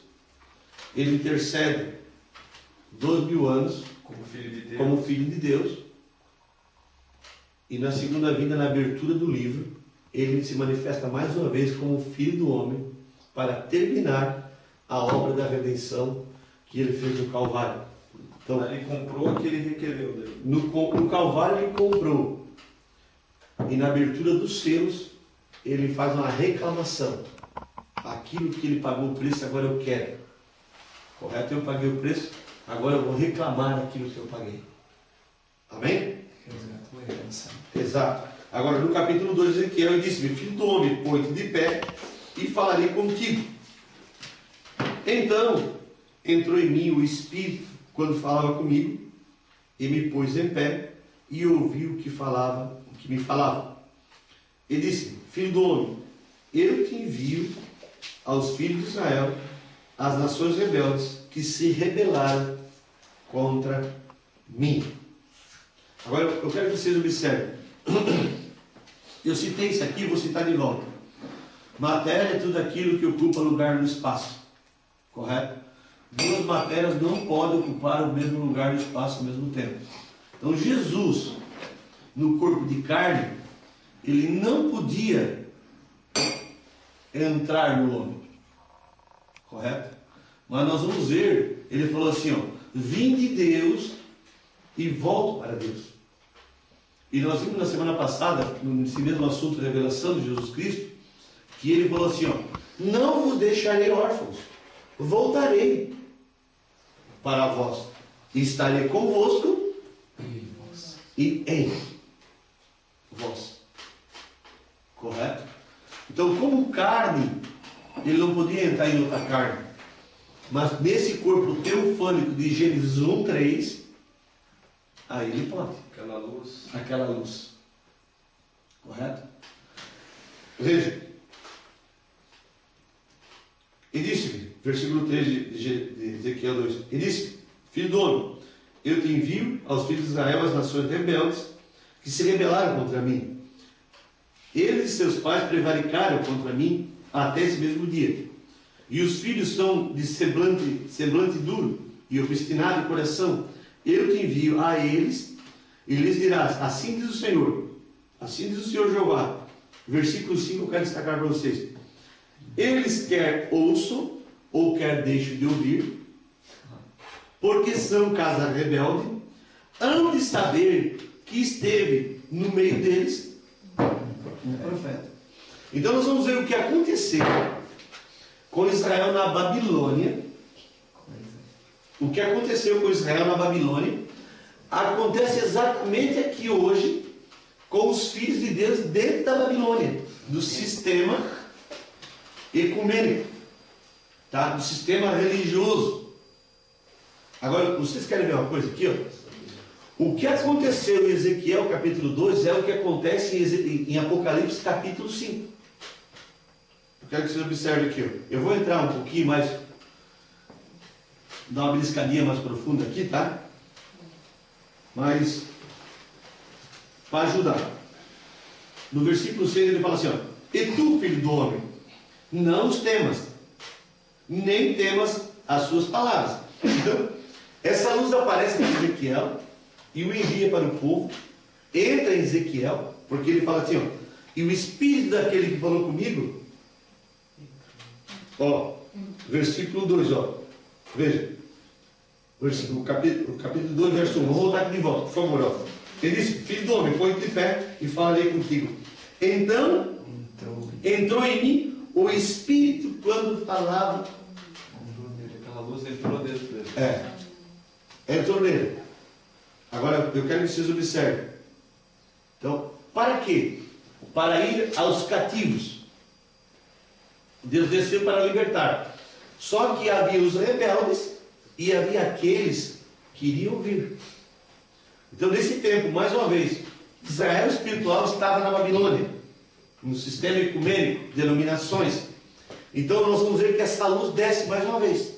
ele intercede 2000 anos Como Filho de Deus. como Filho de Deus. E na segunda vinda, na abertura do livro, ele se manifesta mais uma vez como Filho do Homem para terminar a obra da redenção que ele fez no Calvário. Então, Ele comprou aquele requereu dele. no Calvário ele comprou. E na abertura dos selos, ele faz uma reclamação. Aquilo que ele pagou o preço, agora eu quero. Correto? Eu paguei o preço, agora eu vou reclamar aquilo que eu paguei. Amém? Exato. Agora no capítulo 2 de Ezequiel, ele disse: Filho do homem, põe-te de pé e falarei contigo. Então entrou em mim o Espírito quando falava comigo, e me pôs em pé e ouvi o que me falava. Ele disse: Filho do homem, eu te envio aos filhos de Israel, às nações rebeldes que se rebelaram contra mim. Agora eu quero que vocês observem. Eu citei isso aqui, vou citar de volta. Matéria é tudo aquilo que ocupa lugar no espaço. Correto? Duas matérias não podem ocupar o mesmo lugar no espaço ao mesmo tempo. Então Jesus, no corpo de carne, ele não podia entrar no homem. Correto? Mas nós vamos ver, ele falou assim, ó: vim de Deus e volto para Deus. E nós vimos na semana passada, nesse mesmo assunto, revelação de Jesus Cristo, que ele falou assim, ó: não vos deixarei órfãos, voltarei para vós, e estarei convosco e em vós. Correto? Então, como carne, ele não podia entrar em outra carne, mas nesse corpo teofânico de Gênesis 1:3, aí ele pode. Aquela luz. Correto? Veja. E disse-me, versículo 3 de Ezequiel 2, e disse: Filho do homem, eu te envio aos filhos de Israel, às nações rebeldes, que se rebelaram contra mim. Eles e seus pais prevaricaram contra mim até esse mesmo dia. E os filhos são de semblante duro e obstinado de coração. Eu te envio a eles, e lhes dirás: assim diz o Senhor Jeová. Versículo 5 eu quero destacar para vocês. Eles quer ouçam, ou quer deixem de ouvir, porque são casa rebelde, hão de saber que esteve no meio deles, profeta. Então nós vamos ver o que aconteceu com Israel na Babilônia. O que aconteceu com Israel na Babilônia acontece exatamente aqui hoje com os filhos de Deus dentro da Babilônia, do sistema ecumênico, tá? Do sistema religioso. Agora, vocês querem ver uma coisa aqui? Ó? O que aconteceu em Ezequiel capítulo 2 é o que acontece em Apocalipse capítulo 5. Eu quero que vocês observem aqui. Ó. Eu vou entrar um pouquinho mais, dar uma beliscadinha mais profunda aqui, tá? Mas, para ajudar. No versículo 6 ele fala assim, ó: e tu, filho do homem, não os temas, nem temas as suas palavras. Então, essa luz aparece em Ezequiel e o envia para o povo, entra em Ezequiel, porque ele fala assim, ó: e o espírito daquele que falou comigo, ó, versículo 2, ó, veja, o capítulo 2, verso 1, vamos voltar aqui de volta, por favor, ó. Ele disse: filho do homem, põe-te de pé e falarei contigo. Então, entrou em mim o espírito quando falava. Aquela luz entrou dentro dele. Entrou nele. Agora, eu quero que vocês observem. Então, para quê? Para ir aos cativos. Deus desceu para libertar. Só que havia os rebeldes e havia aqueles que iriam vir. Então, nesse tempo, mais uma vez, Israel espiritual estava na Babilônia, no sistema ecumênico, denominações. Então, nós vamos ver que essa luz desce mais uma vez.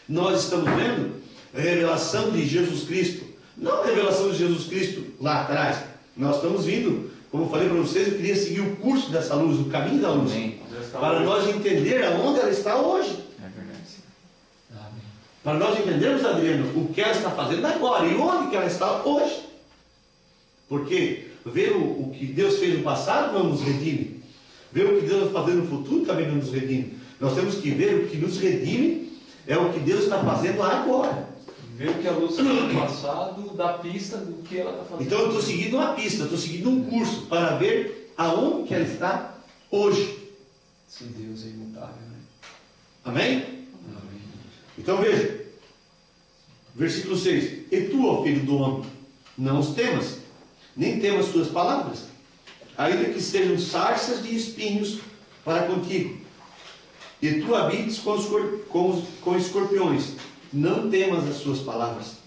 Nós estamos vendo a revelação de Jesus Cristo. Não a revelação de Jesus Cristo lá atrás. Nós estamos vindo, como eu falei para vocês, eu queria seguir o curso dessa luz, o caminho da luz. Amém. Para nós entender aonde ela está hoje. É verdade. Amém. Para nós entendermos, Adriano, o que ela está fazendo agora e onde que ela está hoje. Porque ver o que Deus fez no passado não nos redime. Ver o que Deus vai fazer no futuro também não nos redime. Nós temos que ver o que nos redime é o que Deus está fazendo agora. Ver o que a luz fez no passado, da pista do que ela está fazendo. Então eu estou seguindo uma pista, eu estou seguindo um curso para ver aonde que ela está hoje. Se Deus é imutável, né? Amém? Amém. Então veja, versículo 6: e tu, ó filho do homem, não os temas, nem temas suas palavras, ainda que sejam sarças de espinhos para contigo, e tu habites com escorpiões, não temas as suas palavras,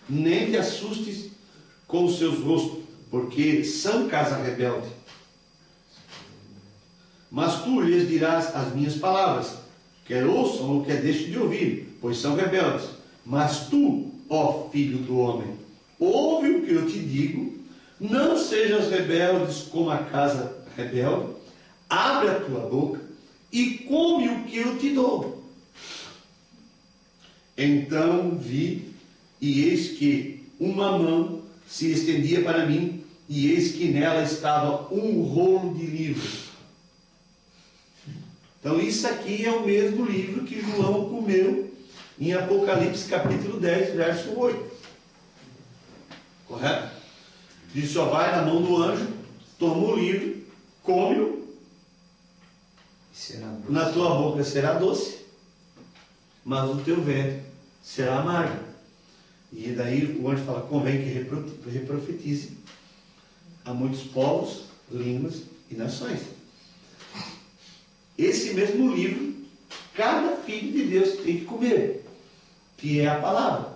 nem te assustes com os seus rostos, porque são casa rebelde. Mas tu lhes dirás as minhas palavras, quer ouçam ou quer deixem de ouvir, pois são rebeldes. Mas tu, ó filho do homem, ouve o que eu te digo, não sejas rebeldes como a casa rebelde, abre a tua boca e come o que eu te dou. Então vi, e eis que uma mão se estendia para mim, e eis que nela estava um rolo de livros. Então isso aqui é o mesmo livro que João comeu em Apocalipse capítulo 10, verso 8. Correto? Diz: só vai na mão do anjo, toma o livro, come-o, na tua boca será doce, mas o teu ventre será amargo. E daí o anjo fala: convém que reprofetize a muitos povos, línguas e nações. Esse mesmo livro, cada filho de Deus tem que comer, que é a palavra.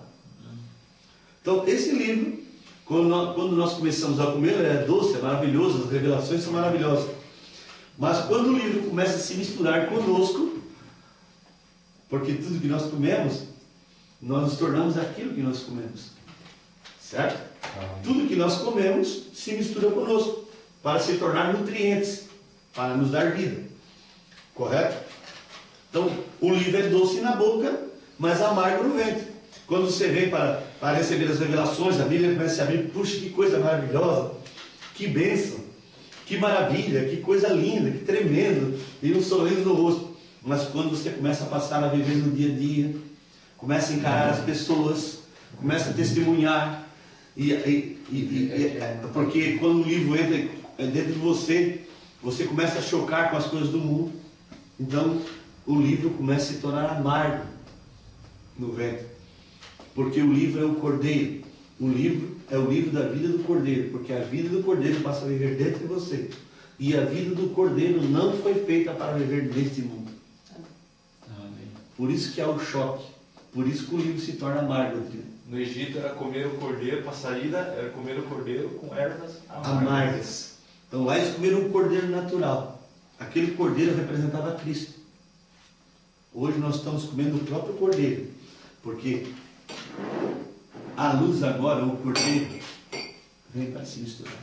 Então, esse livro, quando nós começamos a comer, ele é doce, é maravilhoso, as revelações são maravilhosas. Mas quando o livro começa a se misturar conosco, porque tudo que nós comemos, nós nos tornamos aquilo que nós comemos. Certo? Tudo que nós comemos se mistura conosco, para se tornar nutrientes, para nos dar vida. Correto? Então, o livro é doce na boca, mas amargo no ventre. Quando você vem para receber as revelações, a Bíblia começa a abrir: puxa, que coisa maravilhosa, que bênção, que maravilha, que coisa linda, que tremendo, e um sorriso no rosto. Mas quando você começa a passar a viver no dia a dia, começa a encarar as pessoas, começa a testemunhar, porque quando o livro entra dentro de você, você começa a chocar com as coisas do mundo. Então o livro começa a se tornar amargo no ventre. Porque o livro é o cordeiro. O livro é o livro da vida do cordeiro. Porque a vida do cordeiro passa a viver dentro de você. E a vida do cordeiro não foi feita para viver neste mundo. Amém. Por isso que há o choque. Por isso que o livro se torna amargo. No Egito era comer o cordeiro, para a saída era comer o cordeiro com ervas Amargas. Então lá eles comeram um cordeiro natural. Aquele cordeiro representava Cristo. Hoje nós estamos comendo o próprio cordeiro. Porque a luz agora, o cordeiro, vem para se misturar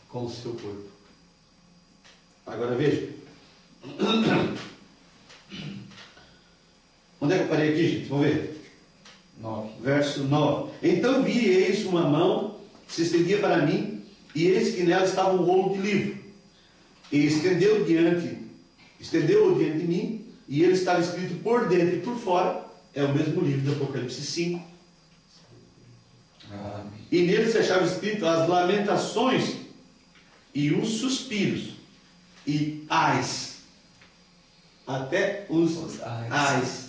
com o seu corpo. Agora veja. Onde é que eu parei aqui, gente? Vamos ver. 9. Verso 9. Então vi, eis uma mão que se estendia para mim, e eis que nela estava um rolo de livro. E estendeu-o diante de mim, e ele estava escrito por dentro e por fora. É o mesmo livro do Apocalipse 5. Amém. E nele se achava escrito as lamentações e os suspiros e ais. Até os ais.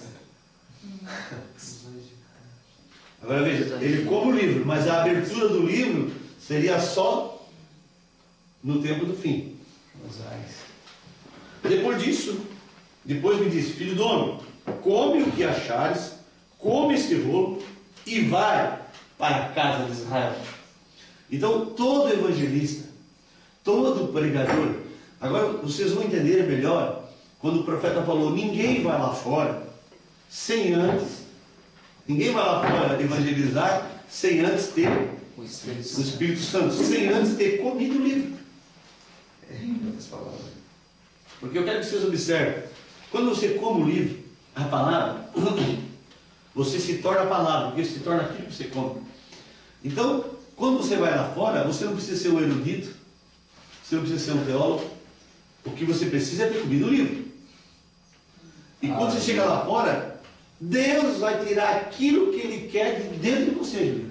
Agora veja, ele como livro, mas a abertura do livro seria só no tempo do fim. Os ais. Depois me disse: filho do homem, come o que achares, come este rolo e vai para a casa de Israel. Então todo evangelista, todo pregador, agora vocês vão entender melhor quando o profeta falou: ninguém vai lá fora evangelizar sem antes ter O Espírito o Santo. Espírito Santo, sem antes ter comido o livro. Em outras palavras. Porque eu quero que vocês observem, quando você come o livro, a palavra, você se torna a palavra, porque se torna aquilo que você come. Então, quando você vai lá fora, você não precisa ser um erudito, você não precisa ser um teólogo, o que você precisa é ter comido o livro. E quando você chega lá fora, Deus vai tirar aquilo que Ele quer de dentro de você, Júlio.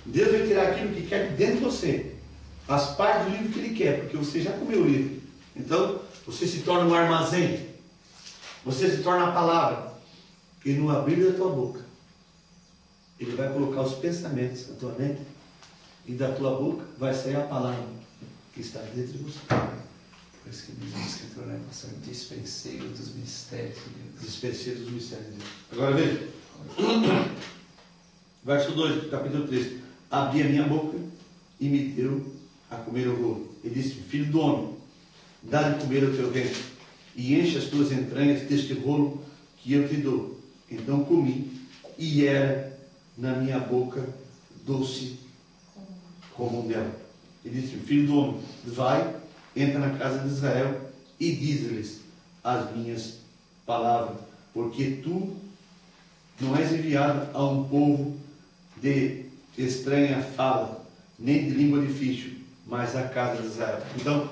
Deus vai tirar aquilo que quer de dentro de você. As partes do livro que Ele quer, porque você já comeu o livro. Então, você se torna um armazém. Você se torna a palavra. E no abrir da tua boca, Ele vai colocar os pensamentos na tua mente. E da tua boca vai sair a palavra que está dentro de você. Por isso que diz a Escritura, né, pastor? Dispenseiro dos mistérios de Deus. Dispenseiro dos mistérios de Deus. Agora veja. Verso 2, capítulo 3. Abri a minha boca e me deu a comer o rolo. Ele disse: filho do homem, dá de comer ao teu ventre, e enche as tuas entranhas deste rolo que eu te dou. Então comi, e era na minha boca doce como mel. Ele disse: filho do homem, vai, entra na casa de Israel e diz-lhes as minhas palavras, porque tu não és enviado a um povo de estranha fala, nem de língua difícil, mas a casa de Israel. Então,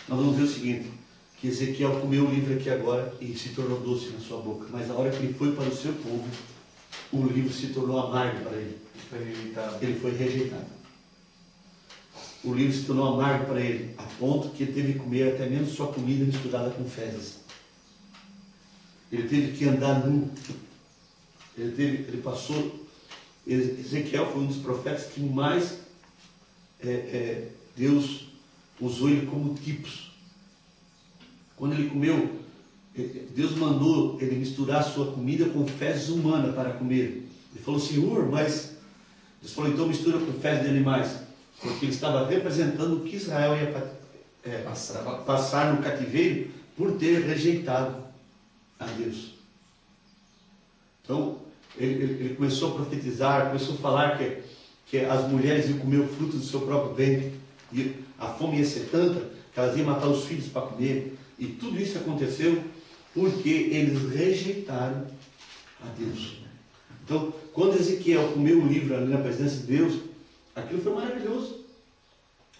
nós vamos ver o seguinte, que Ezequiel comeu o livro aqui agora e se tornou doce na sua boca, mas a hora que ele foi para o seu povo, o livro se tornou amargo para ele. Ele foi rejeitado. O livro se tornou amargo para ele, a ponto que ele teve que comer até mesmo sua comida misturada com fezes. Ele teve que andar nu. Ele passou. Ezequiel foi um dos profetas que mais Deus usou ele como tipos. Quando ele comeu, Deus mandou ele misturar sua comida com fezes humanas para comer. Ele falou: Senhor, mas Deus falou: então mistura com fezes de animais, porque ele estava representando o que Israel ia passar no cativeiro por ter rejeitado a Deus. Então ele começou a profetizar, começou a falar que as mulheres iam comer o fruto do seu próprio ventre, e a fome ia ser tanta que elas iam matar os filhos para comer, e tudo isso aconteceu porque eles rejeitaram a Deus. Então, quando Ezequiel comeu o livro ali na presença de Deus, aquilo foi maravilhoso,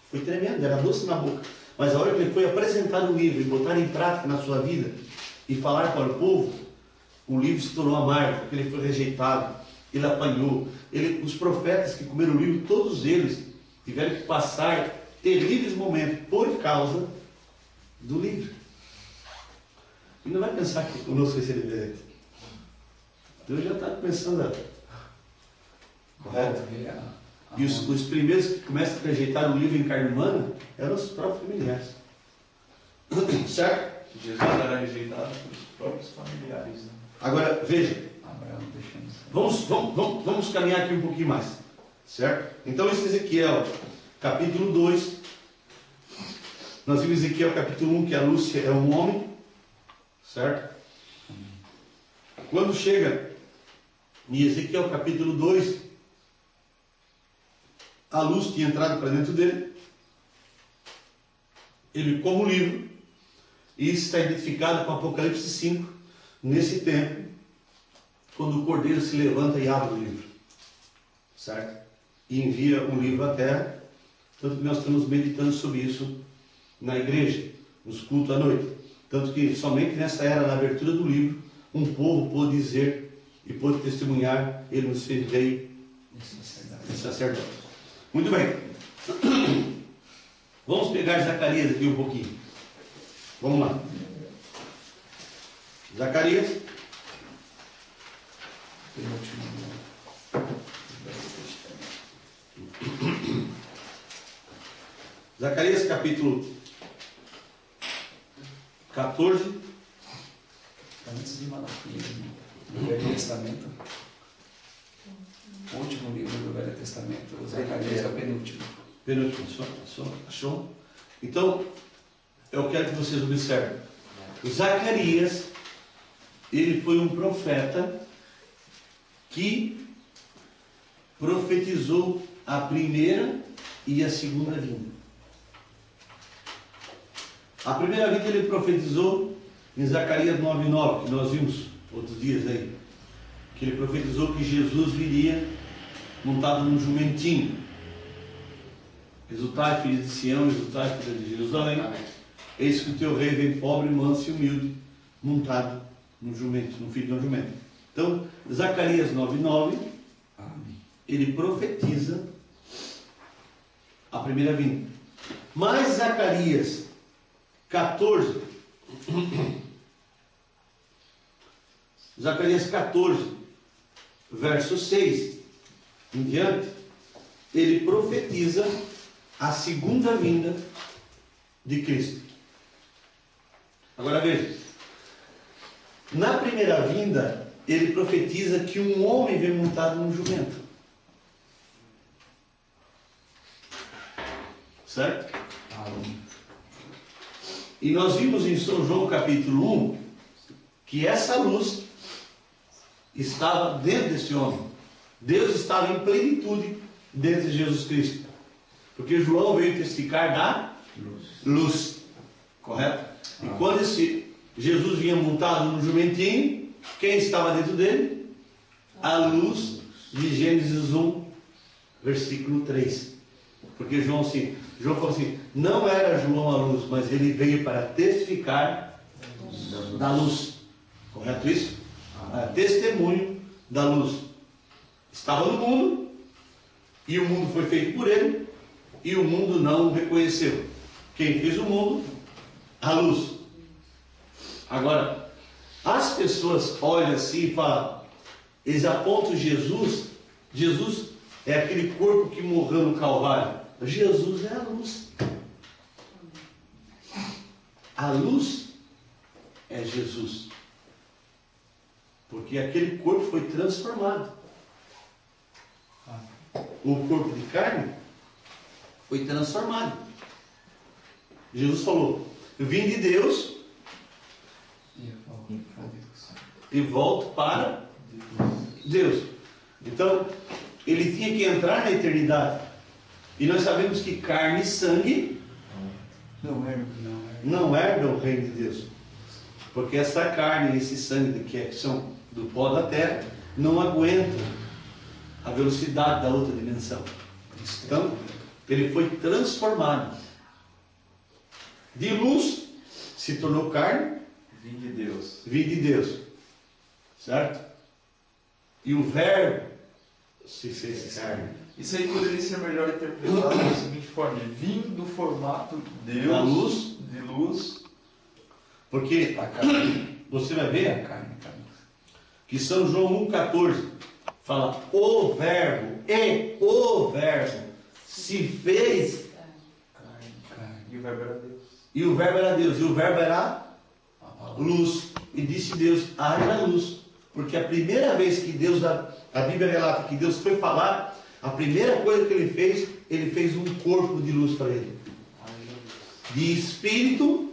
foi tremendo, era doce na boca, mas a hora que ele foi apresentar o livro e botar em prática na sua vida e falar para o povo, o livro se tornou amargo, porque ele foi rejeitado, ele apanhou. Os profetas que comeram o livro, todos eles tiveram que passar terríveis momentos por causa do livro. E não vai pensar que conosco vai ser diferente. Deus já está começando a... Correto? E os primeiros que começam a rejeitar o livro em carne humana eram os próprios familiares. Certo? Jesus era rejeitado pelos próprios familiares. Né? Agora, veja. Vamos caminhar aqui um pouquinho mais. Certo? Então, esse Ezequiel, capítulo 2. Nós vimos Ezequiel, capítulo 1, que a Lúcia é um homem. Certo? Quando chega em Ezequiel, capítulo 2, a luz tinha entrado para dentro dele. Ele, como livro, e isso está identificado com Apocalipse 5, nesse tempo, quando o cordeiro se levanta e abre o livro, certo? E envia o livro à terra, tanto que nós estamos meditando sobre isso na igreja, nos cultos à noite. Tanto que somente nessa era, na abertura do livro, um povo pôde dizer e pôde testemunhar, ele nos fez rei e sacerdote. Muito bem. Vamos pegar Zacarias aqui um pouquinho. Vamos lá. Zacarias. Zacarias capítulo 14. Antes de Malaquias, no Velho Testamento. O último livro do Velho Testamento, o Zacarias é o penúltimo. Penúltimo, só achou? Então, eu quero que vocês observem. O Zacarias, ele foi um profeta que profetizou a primeira e a segunda vinda. A primeira vinda ele profetizou em Zacarias 9:9, que nós vimos outros dias aí, que ele profetizou que Jesus viria montado num jumentinho. Exultai, filhos de Sião, exultai, filhos de Jerusalém. Eis que o teu rei vem pobre, manso e humilde, montado num jumento, no filho de um jumento. Então, Zacarias 9:9, ele profetiza a primeira vinda. Mas Zacarias 14, Zacarias 14, verso 6 em diante, ele profetiza a segunda vinda de Cristo. Agora veja, na primeira vinda, ele profetiza que um homem vem montado num jumento. Certo? E nós vimos em São João capítulo 1 que essa luz estava dentro desse homem. Deus estava em plenitude dentro de Jesus Cristo. Porque João veio testificar da luz. Correto? E quando Jesus vinha montado no jumentinho, quem estava dentro dele? A luz de Gênesis 1, versículo 3. Porque João falou assim, não era João a luz, mas ele veio para testificar da luz. Correto isso? Testemunho da luz. Estava no mundo, e o mundo foi feito por ele, e o mundo não o reconheceu. Quem fez o mundo? A luz. Agora, as pessoas olham assim e falam, eles apontam Jesus é aquele corpo que morreu no Calvário. Jesus é a luz. A luz é Jesus. Porque aquele corpo foi transformado. O corpo de carne foi transformado. Jesus falou, eu vim de Deus e volto para Deus. Então, ele tinha que entrar na eternidade. E nós sabemos que carne e sangue não herdam o reino de Deus. Porque essa carne e esse sangue que são do pó da terra não aguentam a velocidade da outra dimensão. Então, ele foi transformado. De luz se tornou carne. Vim de Deus. Vim de Deus. Certo? E o verbo se fez carne. Isso aí poderia ser melhor interpretado da seguinte forma: vindo do formato Deus, Da luz. de luz. Porque A carne. você vai ver A carne. que São João 1,14 fala o verbo se fez Carne. E o verbo era Deus. e o verbo era Deus, e o verbo era A palavra. luz. E disse Deus, haja luz. Porque a primeira vez que Deus, a Bíblia relata que Deus foi falar, a primeira coisa que ele fez um corpo de luz para ele. De espírito,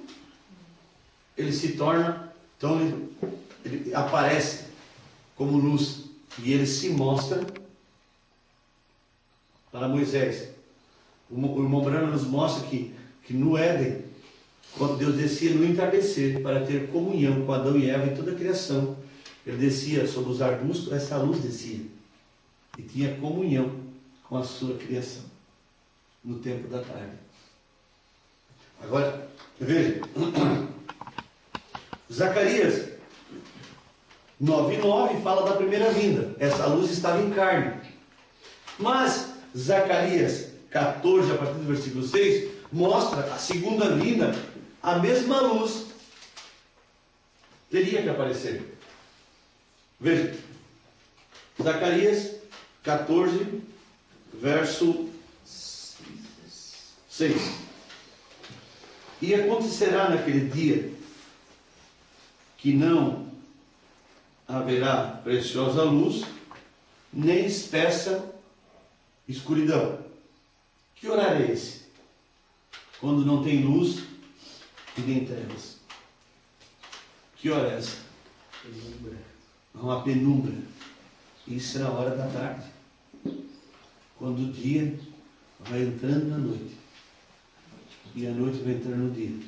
ele se torna, então ele aparece como luz. E ele se mostra para Moisés. O irmão Branham nos mostra que no Éden, quando Deus descia no entardecer para ter comunhão com Adão e Eva e toda a criação, ele descia sobre os arbustos, essa luz descia e tinha comunhão com a sua criação no tempo da tarde. Agora, veja, Zacarias 9:9 fala da primeira vinda. Essa luz estava em carne. Mas Zacarias 14, a partir do versículo 6, mostra a segunda vinda, a mesma luz teria que aparecer. Veja, Zacarias 14, verso 6. E acontecerá naquele dia que não haverá preciosa luz, nem espessa escuridão. Que horário é esse? Quando não tem luz e nem trevas. Que hora é essa? Uma penumbra. Isso é na hora da tarde. Quando o dia vai entrando na noite. E a noite vai entrando no dia.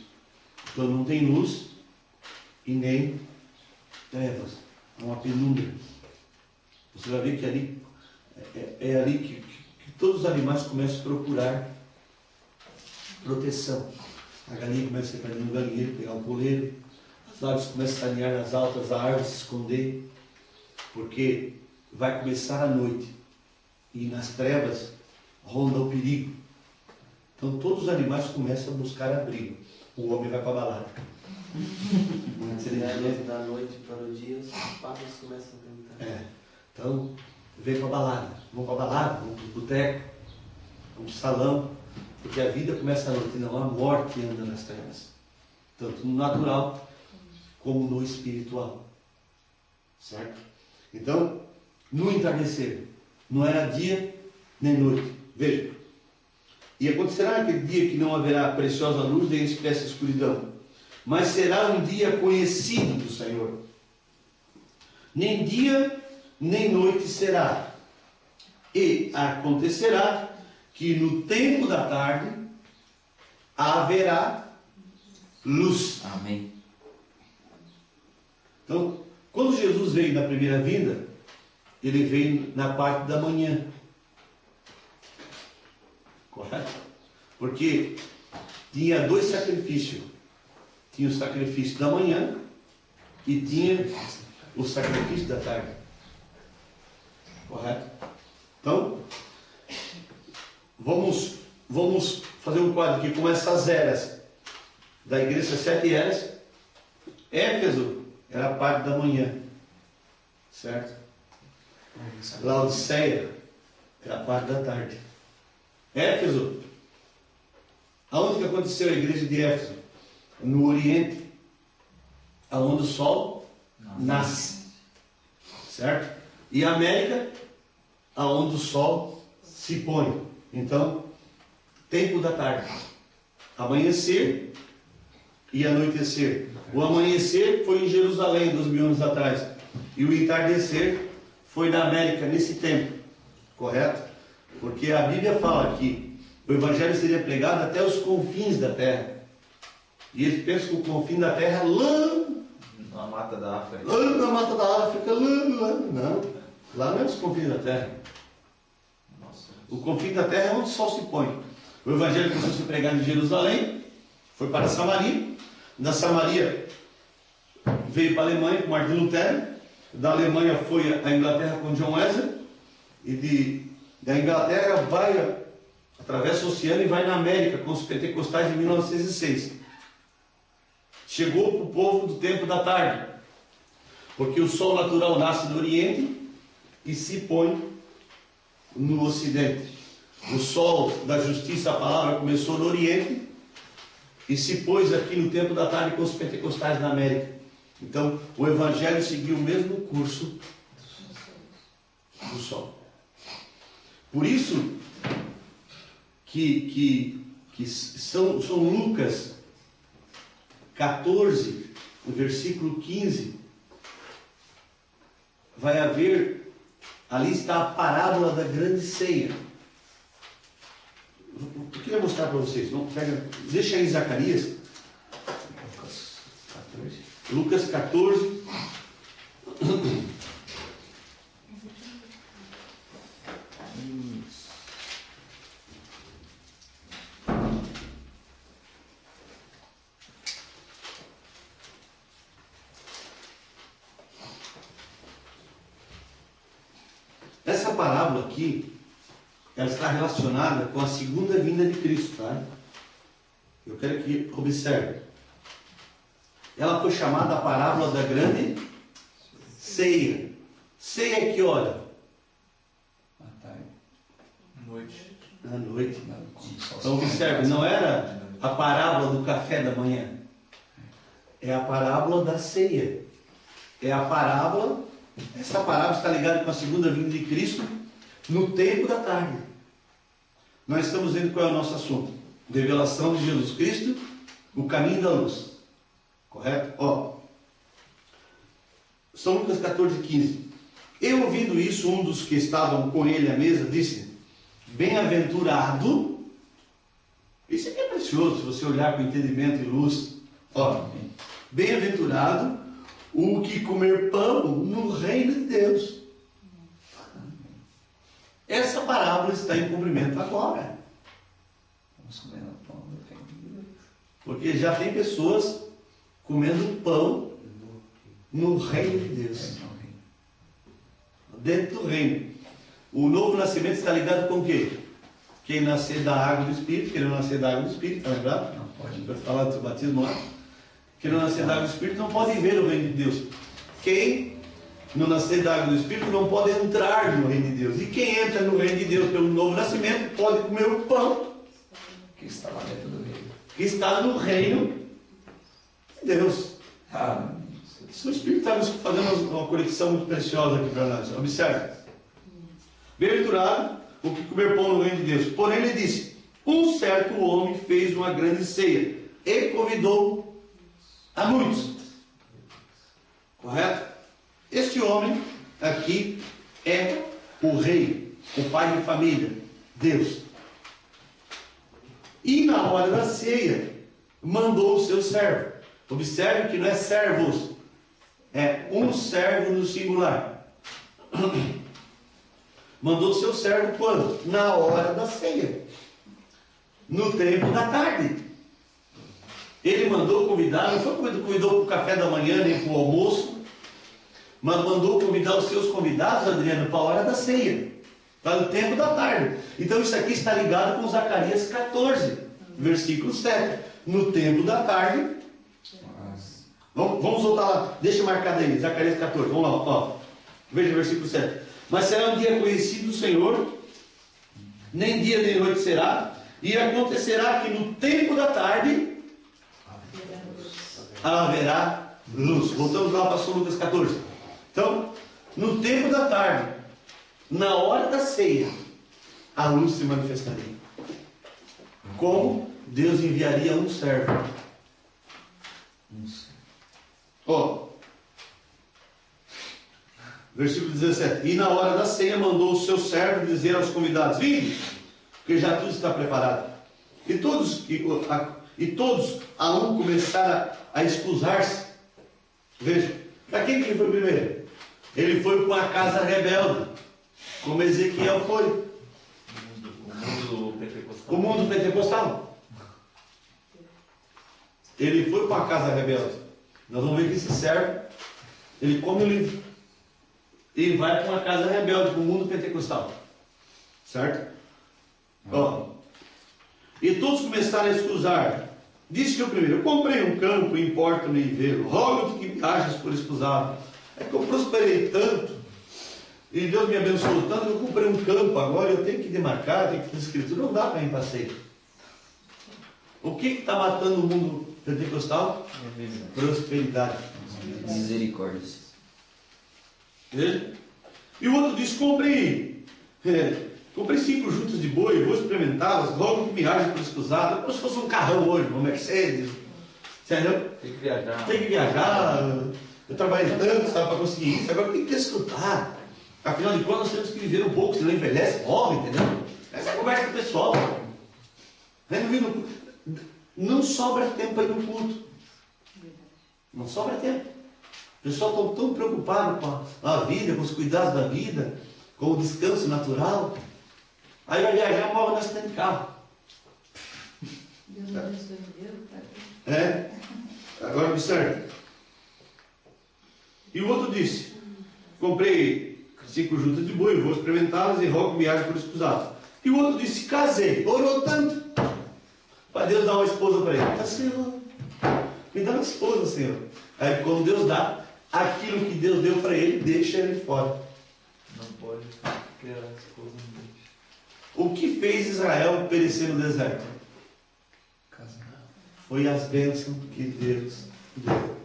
Então não tem luz e nem trevas. É uma penumbra. Você vai ver que ali é ali que todos os animais começam a procurar proteção. A galinha começa a ir para dentro do galinheiro, pegar o poleiro. As aves começam a aninhar nas altas árvores, se esconder. Porque vai começar a noite. E nas trevas ronda o perigo. Então todos os animais começam a buscar abrigo. O homem vai para a balada. Da noite para o dia, os papas começam a cantar. Então, vem para a balada. Vamos para a balada, vamos para o boteco, vamos para o salão. Porque a vida começa à noite, não a morte anda nas trevas. Tanto no natural como no espiritual. Certo? Então, no entardecer, não era dia nem noite. Veja. E acontecerá naquele dia que não haverá preciosa luz nem espessa escuridão, mas será um dia conhecido do Senhor. Nem dia nem noite será. E acontecerá que no tempo da tarde haverá luz. Amém. Então, quando Jesus veio na primeira vinda, ele veio na parte da manhã. Correto? Porque tinha dois sacrifícios. Tinha o sacrifício da manhã e tinha o sacrifício da tarde. Correto? Então, vamos fazer um quadro aqui com essas eras da igreja, 7 eras. Éfeso era a parte da manhã, certo? Laodiceia era a parte da tarde. Éfeso, aonde que aconteceu a igreja de Éfeso? No Oriente, aonde o sol nasce, certo? E a América, aonde o sol se põe. Então, tempo da tarde, amanhecer e anoitecer. O amanhecer foi em Jerusalém, 2000 anos atrás, e o entardecer foi na América nesse tempo, correto? Porque a Bíblia fala que o Evangelho seria pregado até os confins da terra. E eles pensam que o confim da terra é lá Na mata da África. lá na mata da África, lá. Não, lá não é os confins da terra. Nossa. O confim da terra é onde o sol se põe. O Evangelho começou a ser pregado em Jerusalém, foi para Samaria. Da Samaria veio para a Alemanha com Martin Lutero. Da Alemanha foi à Inglaterra com John Wesley. e da Inglaterra vai, atravessa o oceano e vai na América com os pentecostais de 1906. Chegou para o povo do tempo da tarde, porque o sol natural nasce no Oriente e se põe no Ocidente. O sol da justiça, a palavra, começou no Oriente e se pôs aqui no tempo da tarde com os pentecostais na América. Então, o Evangelho seguiu o mesmo curso do sol. Por isso que São Lucas 14, no versículo 15, vai haver, ali está a parábola da grande ceia. Eu queria mostrar para vocês. Deixa aí Zacarias. Lucas 14. Essa parábola aqui, ela está relacionada com a segunda vinda de Cristo, tá? Eu quero que observe. Ela foi chamada a parábola da grande ceia. Ceia é que hora? À tarde. Noite. À noite. Então Então observe, não era a parábola do café da manhã. É a parábola da ceia. É a parábola, essa parábola está ligada com a segunda vinda de Cristo no tempo da tarde. Nós estamos vendo qual é o nosso assunto. Revelação de Jesus Cristo, o caminho da luz. Correto? Ó, São Lucas 14, 15. E ouvindo isso, um dos que estavam com ele à mesa disse: bem-aventurado. Isso aqui é precioso, se você olhar com entendimento e luz. Ó, bem-aventurado o que comer pão no reino de Deus. Essa parábola está em cumprimento agora. Vamos comer no pão do reino de Deus. Porque já tem pessoas comendo pão no reino de Deus. Dentro do reino. O novo nascimento está ligado com o quê? Quem nascer da água do Espírito, quem não nascer da água do Espírito, está lembrado? Não pode. Para falar do seu batismo lá. Quem não nascer da água do Espírito não pode ver o reino de Deus. Quem não nascer da água do Espírito não pode entrar no reino de Deus. E quem entra no reino de Deus pelo novo nascimento pode comer o pão Que está lá dentro do reino. que está no reino de Deus. Ah, O Espírito está nos fazendo uma conexão muito preciosa aqui para nós. Observe. Bem-aventurado o que comer pão no reino de Deus. Porém ele disse: um certo homem fez uma grande ceia e convidou a muitos. Correto? Este homem aqui é o rei, o pai de família, Deus. E na hora da ceia, mandou o seu servo. Observe que não é servos, é um servo no singular. Mandou o seu servo quando? Na hora da ceia, no tempo da tarde. Ele mandou convidar, não foi convidou para o café da manhã nem para o almoço, mas mandou convidar os seus convidados, Adriano, para a hora da ceia, para o tempo da tarde. Então isso aqui está ligado com Zacarias 14, versículo 7. No tempo da tarde. Vamos voltar lá, deixa marcado aí, Zacarias 14, vamos lá, ó. Veja o versículo 7. Mas será um dia conhecido do Senhor, nem dia nem noite será, e acontecerá que no tempo da tarde haverá luz. Voltamos lá para São Lucas 14. Então, no tempo da tarde, na hora da ceia, a luz se manifestaria. Como Deus enviaria um servo. Ó, versículo 17. E na hora da ceia mandou o seu servo dizer aos convidados: vinde, porque já tudo está preparado. E todos a um começaram a escusar-se. Veja, para quem que ele foi primeiro? Ele foi para a casa rebelde, como Ezequiel foi. O mundo pentecostal. Ele foi para a casa rebelde. Nós vamos ver que esse servo, ele come o livro e vai para uma casa rebelde, para o mundo pentecostal. Certo? Ó, e todos começaram a escusar. Disse que o primeiro: eu comprei um campo, importa-me em vê-lo, rogo-te que me hajas por escusado. É que eu prosperei tanto, e Deus me abençoou tanto, que eu comprei um campo, agora eu tenho que demarcar, tenho que fazer escritura, não dá para ir em passeio. O que está matando o mundo pentecostal? Prosperidade. Misericórdia. Veja. E o outro disse: comprei 5 juntas de boi, vou experimentá-las, logo que me haja por escusado. Como se fosse um carrão hoje, uma Mercedes. Sério? Tem que viajar. Tem que viajar. Eu trabalhei tanto, sabe, para conseguir isso. Agora tem que desfrutar. Afinal de contas, nós temos que viver um pouco, senão envelhece, morre, entendeu? Essa é a conversa com o pessoal. Não sobra tempo para ir no culto. Não sobra tempo. O pessoal está tão preocupado com a vida, com os cuidados da vida, com o descanso natural. Aí vai viajar, morre no acidente de carro. Deus me abençoe, Deus. É? Agora observe. E o outro disse: comprei 5 juntas de boi, vou experimentá-las e rogo me haja por escusado. E o outro disse: casei, orou tanto para Deus dar uma esposa para ele. Senhor, me dá uma esposa, Senhor. Aí quando Deus dá, aquilo que Deus deu para ele, deixa ele fora. Não pode criar a esposa no deixa. O que fez Israel perecer no deserto? Foi as bênçãos que Deus deu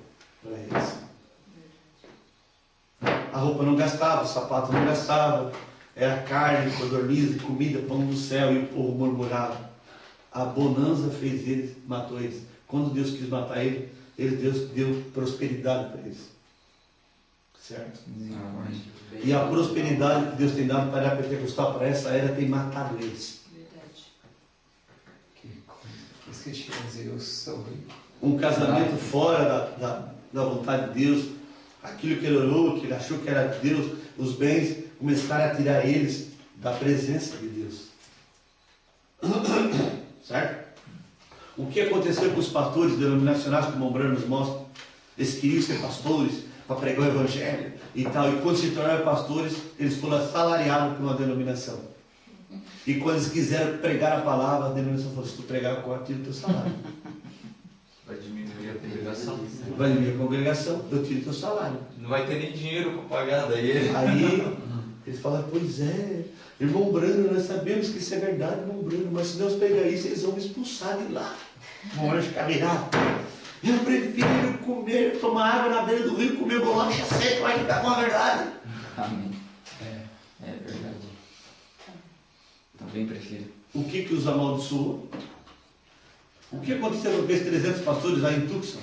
para eles. A roupa não gastava, o sapato não gastava, era carne, codorniz, comida, pão do céu, e o povo murmurava. A bonança fez eles, matou eles. Quando Deus quis matar eles, Deus deu prosperidade para eles. Certo? E a prosperidade que Deus tem dado para a era pentecostal, para essa era, tem matado eles. Verdade. Que coisa. Esqueci de dizer, eu sou rico. Um casamento fora da vontade de Deus, aquilo que ele orou, que ele achou que era de Deus, os bens começaram a tirar eles da presença de Deus. Certo? O que aconteceu com os pastores denominacionais, como o Ombrano nos mostra? Eles queriam ser pastores para pregar o evangelho e tal, e quando se tornaram pastores, eles foram assalariados por uma denominação. E quando eles quiseram pregar a palavra, a denominação falou: se tu pregar, eu tiro o teu salário. Vai diminuir a congregação. Vai na minha congregação, eu tiro o teu salário. Não vai ter nem dinheiro para pagar daí. Aí eles falam: pois é, irmão Brano, nós sabemos que isso é verdade, irmão Brano, mas se Deus pegar isso, eles vão me expulsar de lá. Vão lá ficar virado. Eu prefiro comer, tomar água na beira do rio, comer bolacha seca, vai ficar com a verdade. Amém. É verdade. Também prefiro. O que os amaldiçoou? O que aconteceu com aqueles 300 pastores lá em Tucson?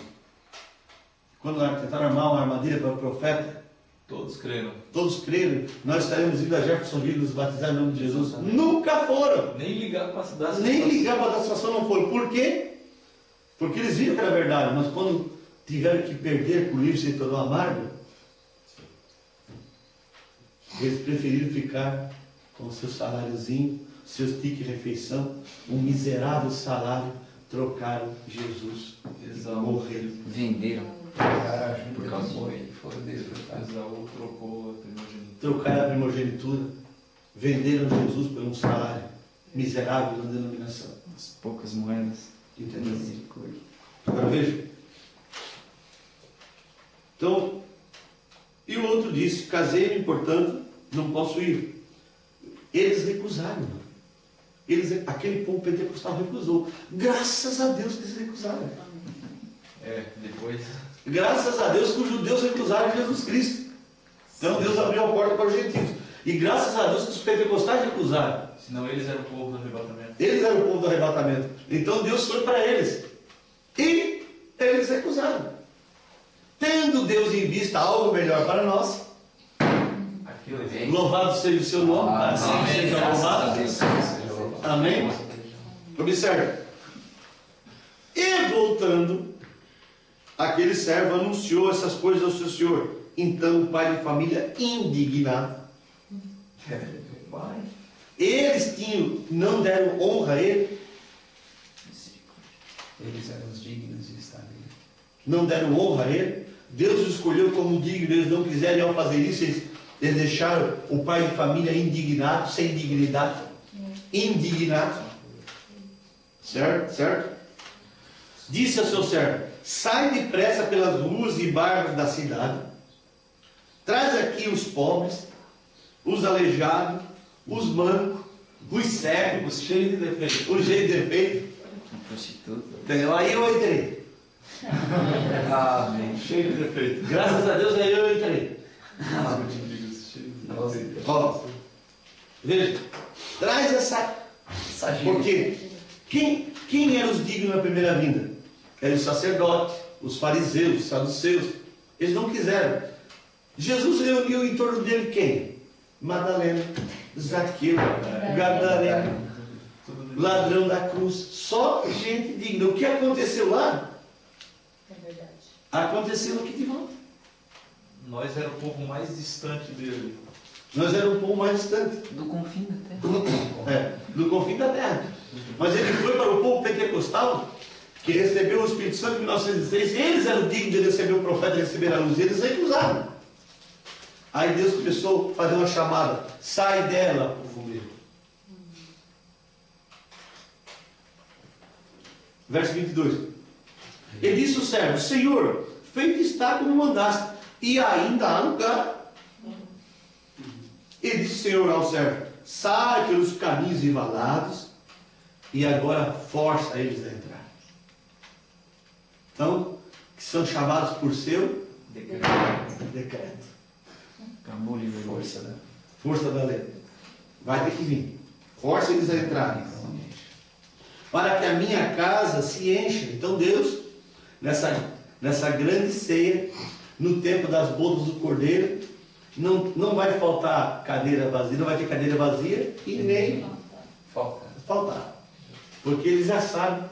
Quando tentaram armar uma armadilha para o profeta? Todos creram. Todos creram, nós estaremos indo a Jeffersonville nos batizar em nome de Jesus. Nunca foram. Nem ligar para a cidade. Nem ligar para a situação não foram. Por quê? Porque eles viram que era verdade, mas quando tiveram que perder por livre se tornou amargo, eles preferiram ficar com o seu saláriozinho, seus tickets de refeição, um miserável salário, trocaram Jesus e morreram. Venderam. Por causa do boi, foram desfrutados. Esaú trocou a primogenitura. Trocaram a primogenitura, venderam Jesus por um salário miserável na denominação. As poucas moedas. Entendeu? Misericórdia. Agora veja. Então, e o outro disse: casei-me, portanto, não posso ir. Eles recusaram. Aquele povo pentecostal recusou. Graças a Deus que eles recusaram. Depois. Graças a Deus que os judeus recusaram Jesus Cristo. Então Deus abriu a porta para os gentios. E graças a Deus que os pentecostais recusaram. Senão eles eram o povo do arrebatamento. Eles eram o povo do arrebatamento. Então Deus foi para eles. E eles recusaram. Tendo Deus em vista algo melhor para nós, louvado seja o seu nome, assim seja louvado. Amém? Observe. E voltando, aquele servo anunciou essas coisas ao seu senhor. Então o pai de família, indignado, eles não deram honra a ele. Eles eram os dignos de estar nele. Não deram honra a ele. Deus os escolheu como digno. Eles não quiserem ao fazer isso. Eles deixaram o pai de família indignado, sem dignidade. indignado. Certo? Disse ao seu servo: sai depressa pelas ruas e bairros da cidade, traz aqui os pobres, os aleijados, os mancos, os cegos, Os cheios de defeito. os cheios de defeito. Prostituta. Entendeu? Aí eu entrei. Amém. Cheio de defeito. Graças a Deus, aí eu entrei. Nossa. Ó, veja, traz essa. Porque quem eram os dignos na primeira vinda? Eram os sacerdotes, os fariseus, os saduceus. Eles não quiseram. Jesus reuniu em torno dele quem? Madalena, Zaqueu, Gadareno, ladrão da cruz. Só gente digna. O que aconteceu lá? É verdade. Aconteceu aqui de volta. Nós era o povo mais distante dele. Nós éramos um pouco mais distante. Do confim da terra. Do confim da terra. Mas ele foi para o povo pentecostal, que recebeu o Espírito Santo em 1906. Eles eram dignos de receber o profeta e receber a luz. Eles recusaram. Aí Deus começou a fazer uma chamada: sai dela, povo meu. Verso 22. Ele disse ao servo: Senhor, feito está como mandaste, e ainda há lugar. Ele disse o Senhor ao servo: sai pelos caminhos e valados, e agora força eles a entrar. Então, que são chamados por seu decreto. Acabou livre. Força, né? Força da lei. Vai ter que vir. Força eles a entrarem. Para que a minha casa se encha. Então Deus, nessa grande ceia, no tempo das bodas do Cordeiro, não vai faltar cadeira vazia, não vai ter cadeira vazia e nem faltar. Porque eles já sabem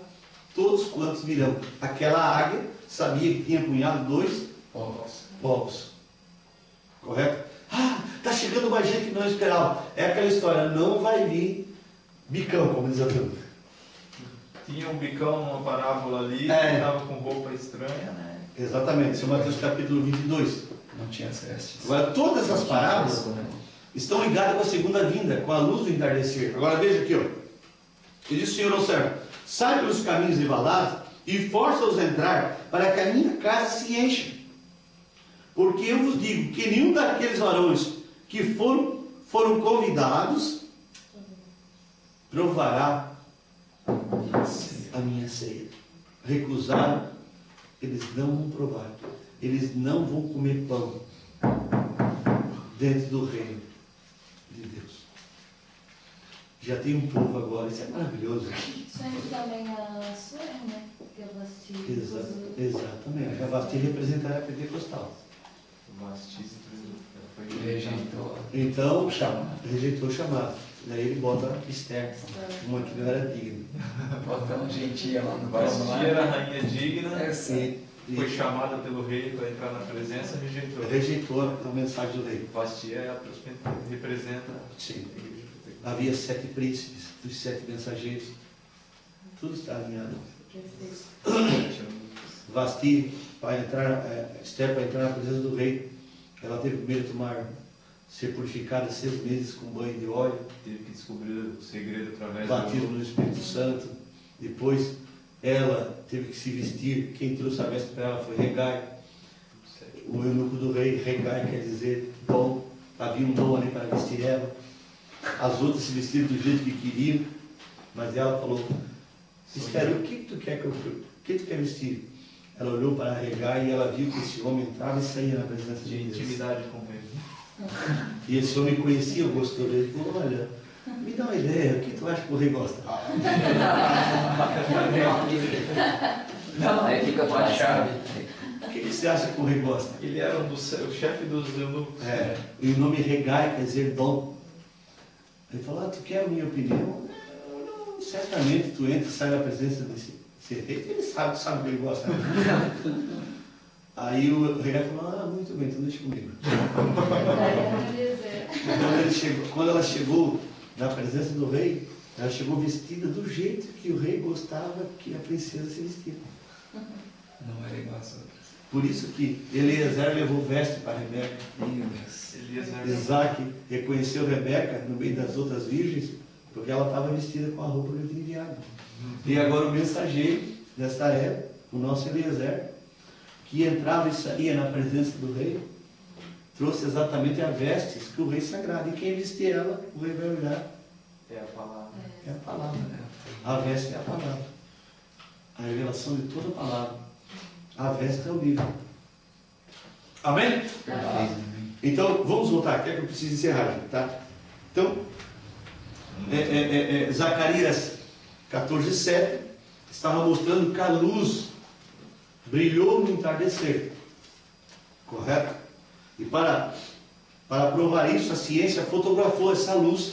todos quantos virão. Aquela águia sabia que tinha punhado 2 povos. Correto? Está chegando mais gente que não esperava. É aquela história, não vai vir bicão, como diz a turma. Tinha um bicão numa parábola ali, É. estava com roupa estranha, né? Exatamente, isso é Mateus capítulo 22. Não tinha as vestes. Agora, todas as parábolas estão ligadas com a segunda vinda, com a luz do entardecer. Agora veja aqui, ó. Ele disse o Senhor ao servo: sai pelos caminhos e valados e força-os a entrar, para que a minha casa se encha. Porque eu vos digo que nenhum daqueles varões que foram convidados provará a minha ceia. Recusaram, eles não vão provar. Eles não vão comer pão dentro do reino de Deus. Já tem um povo agora, isso é maravilhoso. Isso aí também a Sueli, né? Que eu assisti. Exatamente. A Vasti representará a pentecostal. Rejeitou. Então, rejeitou o chamado. Daí ele bota Esther, uma que não era digna. Bota um gentia lá no Vasti vaso. era a rainha digna, É, sim. foi chamada pelo rei para entrar na presença, rejeitou. Rejeitou a mensagem do rei. Vasti representa Sim. Havia 7 príncipes, os 7 mensageiros. Tudo está alinhado. Vasti, Esther, para entrar na presença do rei, ela teve primeiro ser purificada 6 meses com banho de óleo, teve que descobrir o segredo através batismo no Espírito Santo. Depois ela teve que se vestir. Quem trouxe a veste para ela foi Regai, o eunuco do rei. Regai quer dizer dom. Havia um dom ali para vestir ela. As outras se vestiram do jeito que queriam, mas ela falou: Esther, o que tu quer vestir? Ela olhou para Regai e ela viu que esse homem entrava e saía na presença de Deus. intimidade com ele. E esse homem conhecia o gosto do rei. Ele falou: olha, me dá uma ideia, o que tu acha que o rei gosta? Não, aí fica com a chave. O que você acha que o rei gosta? Ele era o chefe dos eunucos. E o nome Regai quer dizer dom. Ele falou: tu quer a minha opinião? Não, certamente tu entra e sai da presença desse rei, ele sabe o que ele gosta. Aí o Regai falou: muito bem, então deixa comigo. Quando ela chegou na presença do rei, ela chegou vestida do jeito que o rei gostava que a princesa se vestia. Não era igual às outras. Por isso que Eliezer levou veste para Rebeca. Meu Deus. Isaac reconheceu Rebeca no meio das outras virgens porque ela estava vestida com a roupa do enviado. E agora o mensageiro desta época, o nosso Eliezer, que entrava e saía na presença do rei, trouxe exatamente a vestes que o rei sagrado. E quem vestia ela, o rei vai olhar. É a palavra. É a palavra. A veste é a palavra. A revelação de toda a palavra. A veste é o livro. Amém? Então, vamos voltar aqui, é que eu preciso encerrar, tá? Então, Zacarias 14:7 estava mostrando que a luz brilhou no entardecer. Correto? E para provar isso, a ciência fotografou essa luz